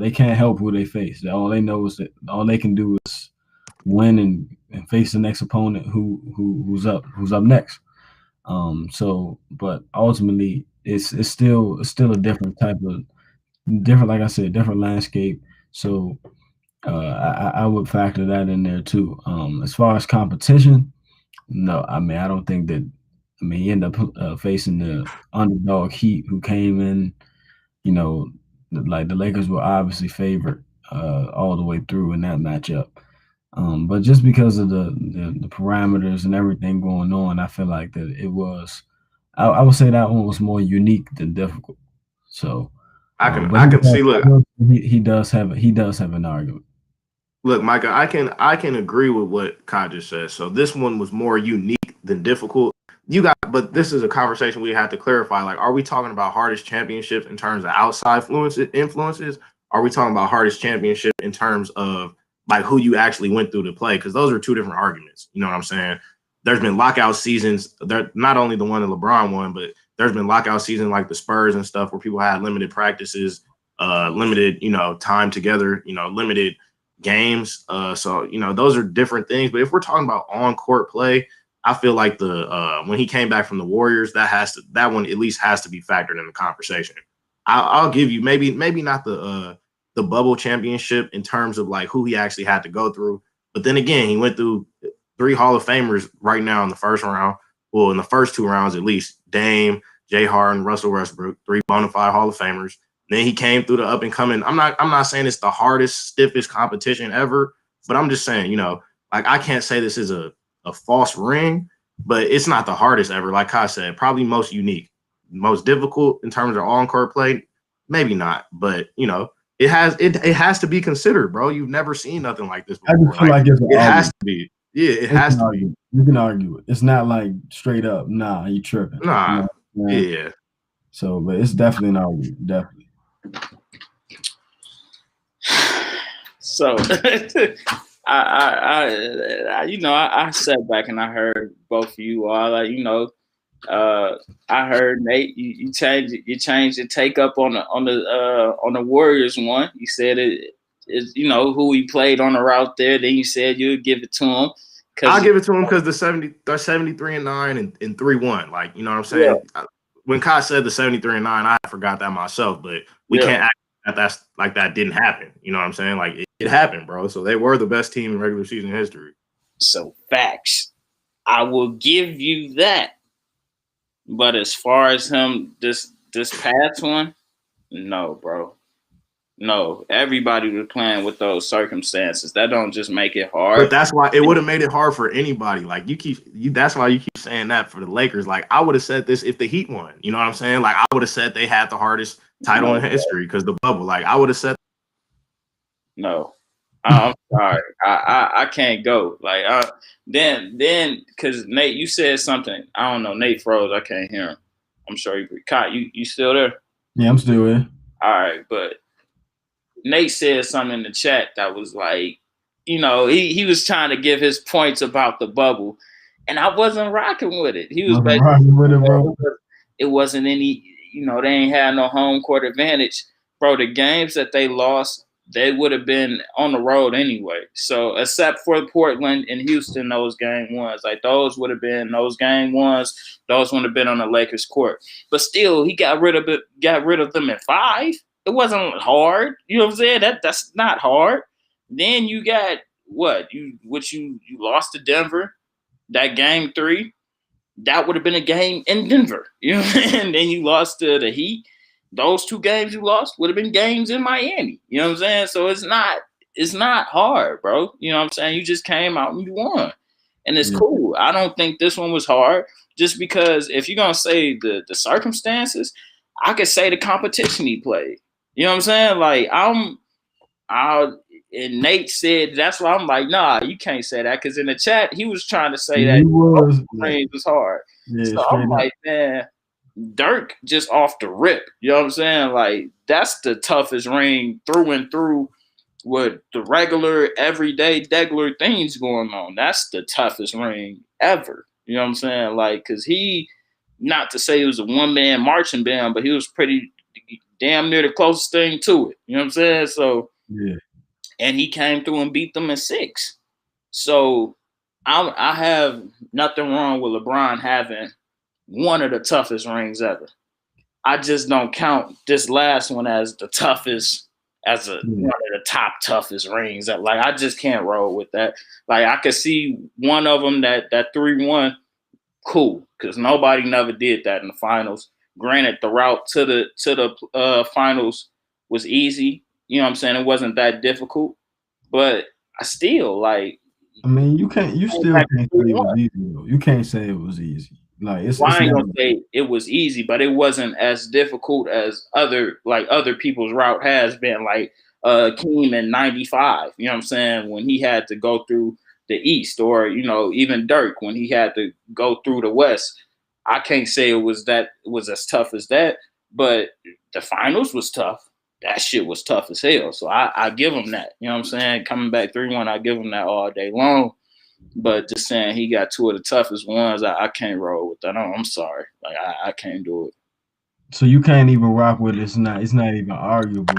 They can't help who they face. All they know is that all they can do is win and face the next opponent who's up next. But ultimately, it's still a different type of like I said, different landscape. So I would factor that in there too. As far as competition, no, I mean, I don't think that. I mean, he ended up facing the underdog Heat, who came in. You know, like the Lakers were obviously favored all the way through in that matchup. But just because of the parameters and everything going on, I feel like that it was. I would say that one was more unique than difficult. So I can see. Look, he does have an argument. Look, Micah, I can agree with what Kai just said. So this one was more unique than difficult. But this is a conversation we have to clarify. Like, are we talking about hardest championships in terms of outside influences? Are we talking about hardest championship in terms of like who you actually went through to play, because those are two different arguments. You know what I'm saying? There's been lockout seasons. They're not only the one that LeBron won, but there's been lockout season like the Spurs and stuff where people had limited practices, limited, time together, limited games. So, those are different things. But if we're talking about on-court play, I feel like when he came back from the Warriors, that one at least has to be factored in the conversation. I'll give you maybe not the bubble championship in terms of like who he actually had to go through. But then again, he went through 3 Hall of Famers right now in the first round. Well, in the first 2 rounds, at least Dame, Jay Harden, Russell Westbrook, 3 bona fide Hall of Famers. Then he came through the up and coming. I'm not saying it's the hardest, stiffest competition ever, but I'm just saying, like I can't say this is a false ring, but it's not the hardest ever. Like Kai said, probably most unique, most difficult in terms of on-court play. Maybe not, but it has to be considered, bro. You've never seen nothing like this before. I just feel like it has to be. Yeah, it has to be. You can argue it. It's not like straight up, nah, you tripping. Nah, yeah. So, but it's definitely an argument, definitely. So, I sat back and I heard both of you all. I heard Nate. You changed your take up on the Warriors one. You said it is who he played on the route there. Then you said you'd give it to him. I'll give it to him because the 73-9 and 3-1. Like, you know what I'm saying? Yeah. When Kai said the 73-9, I forgot that myself, but we can't act that's like that didn't happen. You know what I'm saying? Like it happened, bro. So they were the best team in regular season history. So facts. I will give you that. But as far as him, this past one, no, bro. No, everybody was playing with those circumstances. That don't just make it hard. But that's why it would have made it hard for anybody. Like that's why you keep saying that for the Lakers. Like I would have said this if the Heat won. You know what I'm saying? Like I would have said they had the hardest title in history because the bubble. Like I would have said. No, I'm sorry. I can't go. Like then because Nate, you said something. I don't know. Nate froze. I can't hear him. I'm sure you still there? Yeah, I'm still here. All right, but Nate said something in the chat that was like, he was trying to give his points about the bubble, and I wasn't rocking with it. He was rocking with it, bro. It wasn't any, they ain't had no home court advantage, bro. The games that they lost, they would have been on the road anyway. So except for Portland and Houston, those game ones, like those would have been those game ones. Those would have been on the Lakers court. But still, he got rid of them in 5. It wasn't hard. You know what I'm saying? That's not hard. Then you got you lost to Denver. That game 3, that would have been a game in Denver. You know what I'm saying? And then you lost to the Heat. Those 2 games you lost would have been games in Miami. You know what I'm saying? So it's not hard, bro. You know what I'm saying? You just came out and you won. And it's cool. I don't think this one was hard just because if you're going to say the circumstances, I could say the competition he played. You know what I'm saying? Like and Nate said that's why I'm like, nah, you can't say that because in the chat he was trying to say that was hard. Yeah, so I'm like, man, Dirk just off the rip. You know what I'm saying? Like that's the toughest ring through and through with the regular, everyday, regular things going on. That's the toughest ring ever. You know what I'm saying? Like, because he, not to say he was a one-man marching band, but he was pretty damn near the closest thing to it. You know what I'm saying? So, yeah. And he came through and beat them in 6. So I have nothing wrong with LeBron having one of the toughest rings ever. I just don't count this last one as the toughest, as one of the top toughest rings. Like I just can't roll with that. Like I could see one of them that 3-1, cool, because nobody never did that in the finals. Granted, the route to the finals was easy. You know what I'm saying? It wasn't that difficult, but I still like. I mean, you still can't say it was easy though. You can't say it was easy. Like I ain't gonna say it was easy, but it wasn't as difficult as other people's route has been. Like Keem in '95. You know what I'm saying? When he had to go through the East, or even Dirk when he had to go through the West. I can't say it was as tough as that, but the finals was tough. that shit was tough as hell. So I give him that. You know what I'm saying? Coming back 3-1, I give him that all day long. But just saying he got two of the toughest ones, I can't roll with that. I'm sorry. Like I can't do it. So you can't even rock with it. It's not even arguable.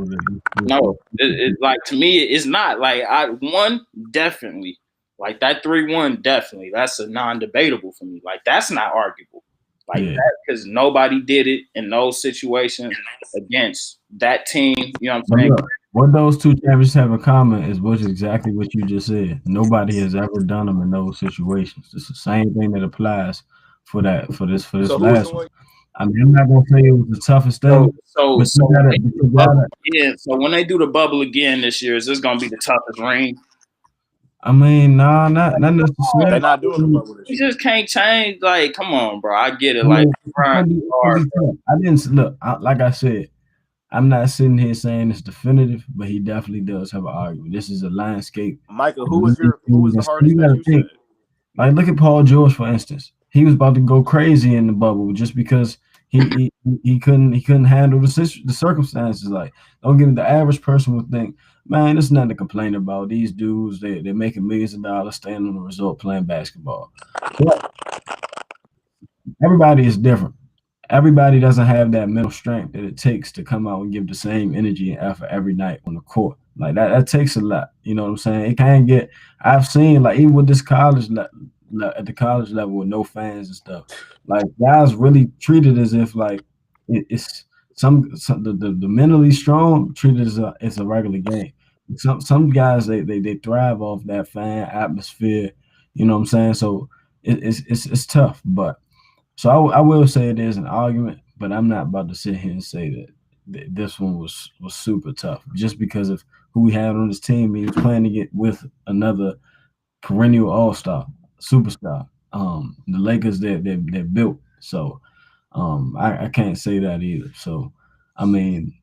No, it like to me, it's not. Like I one definitely. Like that 3-1 definitely. That's a non-debatable for me. Like that's not arguable. Like that because nobody did it in those situations against that team. You know what I'm saying? Look, what those two champions have in common is exactly what you just said. Nobody has ever done them in those situations. It's the same thing that applies for this last one. I mean, I'm not gonna say it was the toughest thing. So when they do the bubble again this year, is this gonna be the toughest ring? I mean, nah, not necessarily. They're not doing the bubble this year. You just can't change. Like, come on, bro. I get it. Like, I didn't look. Like I said, I'm not sitting here saying it's definitive, but he definitely does have an argument. This is a landscape. Micah, who was the hardest that you said? Like, look at Paul George, for instance. He was about to go crazy in the bubble just because he couldn't handle the circumstances. Like, don't get it. The average person would think, man, there's nothing to complain about. These dudes, they're making millions of dollars, staying on the resort, playing basketball. But everybody is different. Everybody doesn't have that mental strength that it takes to come out and give the same energy and effort every night on the court. Like that takes a lot. You know what I'm saying? It can get. I've seen like even with this college at the college level with no fans and stuff. Like guys really treated as if like it's the mentally strong treated as it's a regular game. Some guys they thrive off that fan atmosphere. You know what I'm saying? So it's tough, but. So I will say it is an argument, but I'm not about to sit here and say that this one was super tough just because of who we had on this team. He was playing to get with another perennial all-star, superstar. The Lakers they're built. So I can't say that either. So I mean,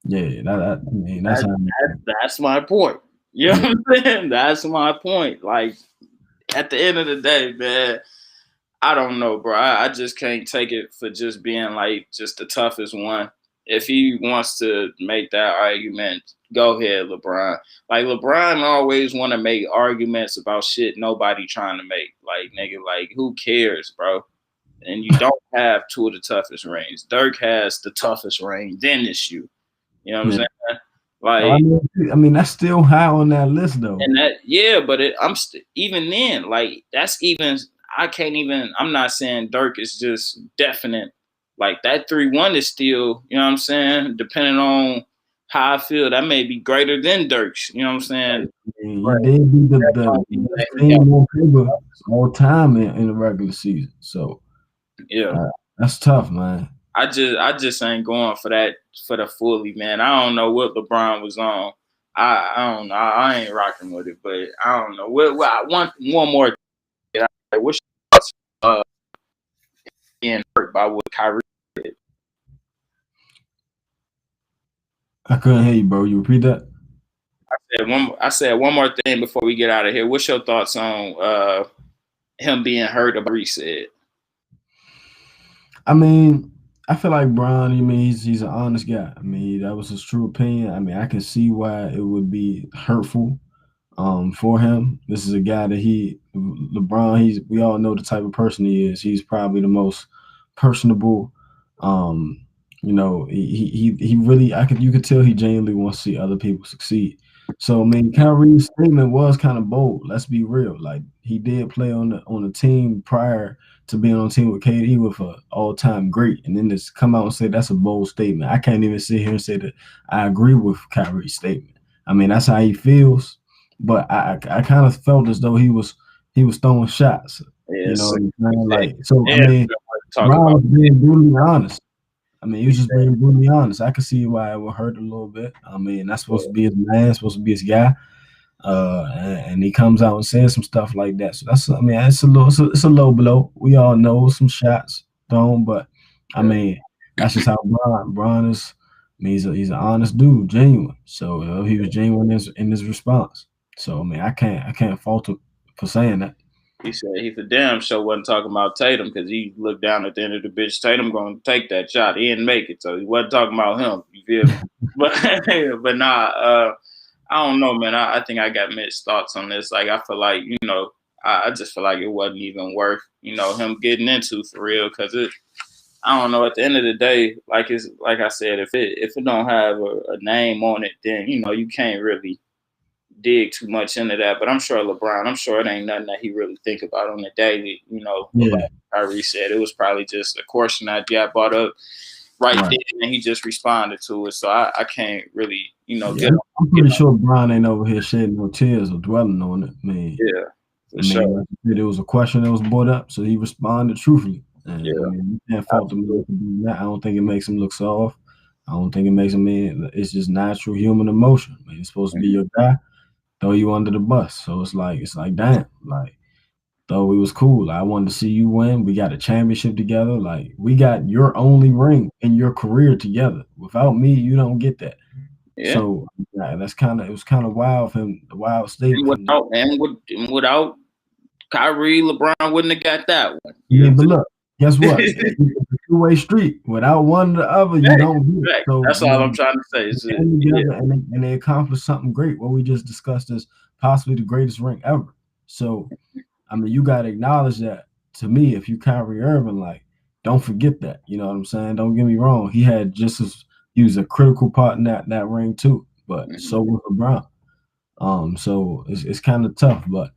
yeah, that's my point. You know what I'm saying? That's my point. Like at the end of the day, man. I don't know, bro. I just can't take it for just being like just the toughest one. If he wants to make that argument, go ahead, LeBron. Like LeBron always want to make arguments about shit nobody trying to make. Like nigga, like who cares, bro? And you don't have two of the toughest rings. Dirk has the toughest ring. Then it's you. You know what I'm saying? Like I mean that's still high on that list though. And that but even then like that's even. I can't even. I'm not saying Dirk is just definite. Like that 3-1 is still, you know what I'm saying? Depending on how I feel, that may be greater than Dirk's. You know what I'm saying? You did be the thing more paper all time in the regular season. So yeah, that's tough, man. I just ain't going for that for the fully, man. I don't know what LeBron was on. I don't know. I ain't rocking with it, but I don't know. One more. I wish being hurt by what Kyrie did. I couldn't hear you, bro. You repeat that? I said one more thing before we get out of here. What's your thoughts on him being hurt, or what he said? I mean, I feel like Bron, he's an honest guy. I mean, that was his true opinion. I mean, I can see why it would be hurtful for him. This is a guy that LeBron, we all know the type of person he is. He's probably the most personable. You know, he really, you could tell he genuinely wants to see other people succeed. So I mean, Kyrie's statement was kind of bold. Let's be real. Like he did play on the team prior to being on the team with KD with an all-time great, and then just come out and say that's a bold statement. I can't even sit here and say that I agree with Kyrie's statement. I mean, that's how he feels. But I kind of felt as though he was throwing shots. Yeah, you know what I'm saying? Like, so I mean, Bron was being brutally honest. I mean, he was just being brutally honest. I could see why it would hurt a little bit. I mean, that's supposed to be his man, supposed to be his guy. And he comes out and says some stuff like that. So it's a low blow. We all know some shots thrown, but I mean, that's just how Bron is. I mean, he's an honest dude, genuine. So he was genuine in his response. So I mean, I can't fault him for saying that. He said he for damn sure wasn't talking about Tatum because he looked down at the end of the bitch. Tatum gonna take that shot. He didn't make it, so he wasn't talking about him. You feel me? but nah. I don't know, man. I think I got mixed thoughts on this. Like, I feel like, I just feel like it wasn't even worth, him getting into for real. Cause I don't know. At the end of the day, like I said, if it don't have a name on it, then you can't really dig too much into that. But I'm sure LeBron, it ain't nothing that he really think about on the daily. Like Kyrie said, it was probably just a question that got brought up right then, and he just responded to it. So I can't really, get. I'm pretty sure Brian ain't over here shedding no tears or dwelling on it, man. Yeah, for sure. It was a question that was brought up, so he responded truthfully. And, you can't fault him for doing that. I don't think it makes him look soft. I don't think it makes him mean. It's just natural human emotion. Man, it's supposed to be your guy, throw you under the bus. So it's like damn, like. Though it was cool. I wanted to see you win. We got a championship together. Like, we got your only ring in your career together. Without me, you don't get that. Yeah. So it was kind of wild for him, a wild statement. Without Kyrie, LeBron wouldn't have got that one. Yeah, but look, guess what? It's a two-way street. Without one or the other, you don't get it. So, that's all I'm trying to say. And they accomplished something great. What we just discussed is possibly the greatest ring ever. So I mean, you got to acknowledge that. To me, if you Kyrie Irving, like, don't forget that. You know what I'm saying? Don't get me wrong. He was a critical part in that ring too. But so was LeBron. So it's kind of tough. But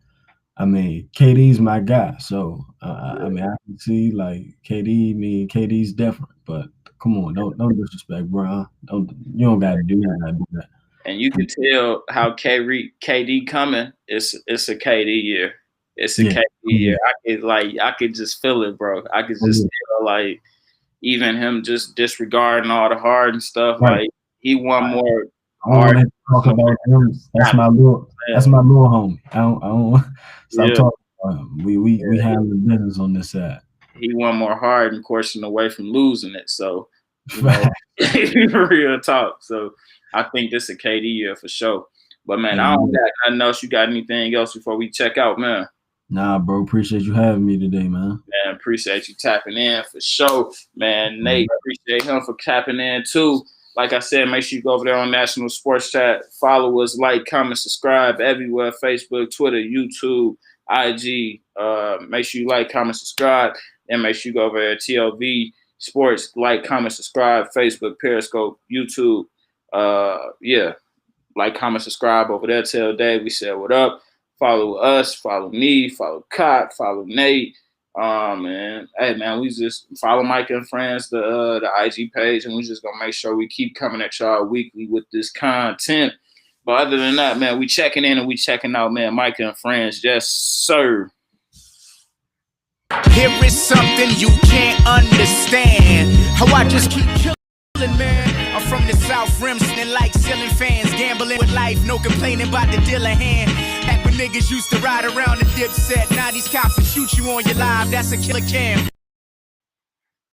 I mean, KD's my guy. So I mean, I can see like KD's different. But come on, don't disrespect Bron. You don't got to do that. And you can tell how KD coming. It's a KD year. It's a KD year. I could just feel it, bro. I could just feel like even him just disregarding all the hard and stuff. Right. Like, he won more. I don't want to talk about him. That's my little homie. I don't stop talking about him. We handle the business on this side. He won more hard and coursing away from losing it. So real talk. So I think this is a KD year for sure. But man, I don't got nothing else. You got anything else before we check out, man? Nah, bro. Appreciate you having me today, man. Man, appreciate you tapping in for sure. Man, Nate, appreciate him for tapping in too. Like I said, make sure you go over there on National Sports Chat. Follow us, like, comment, subscribe everywhere. Facebook, Twitter, YouTube, IG. Make sure you like, comment, subscribe. And make sure you go over there at TLV Sports. Like, comment, subscribe. Facebook, Periscope, YouTube. Like, comment, subscribe over there. Tell Dave we said what up. Follow us, follow me, follow Cot, follow Nate. Man, hey man, we just follow Micah and Friends, the IG page, and we just gonna make sure we keep coming at y'all weekly with this content. But other than that, man, we checking in and we checking out, man. Micah and Friends, yes, sir. Here is something you can't understand. How I just keep killing, man. I'm from the South Rim, sitting like ceiling fans, gambling with life, no complaining about the dealer hand. Back when niggas used to ride around the dip set, now these cops will shoot you on your live, that's a killer cam.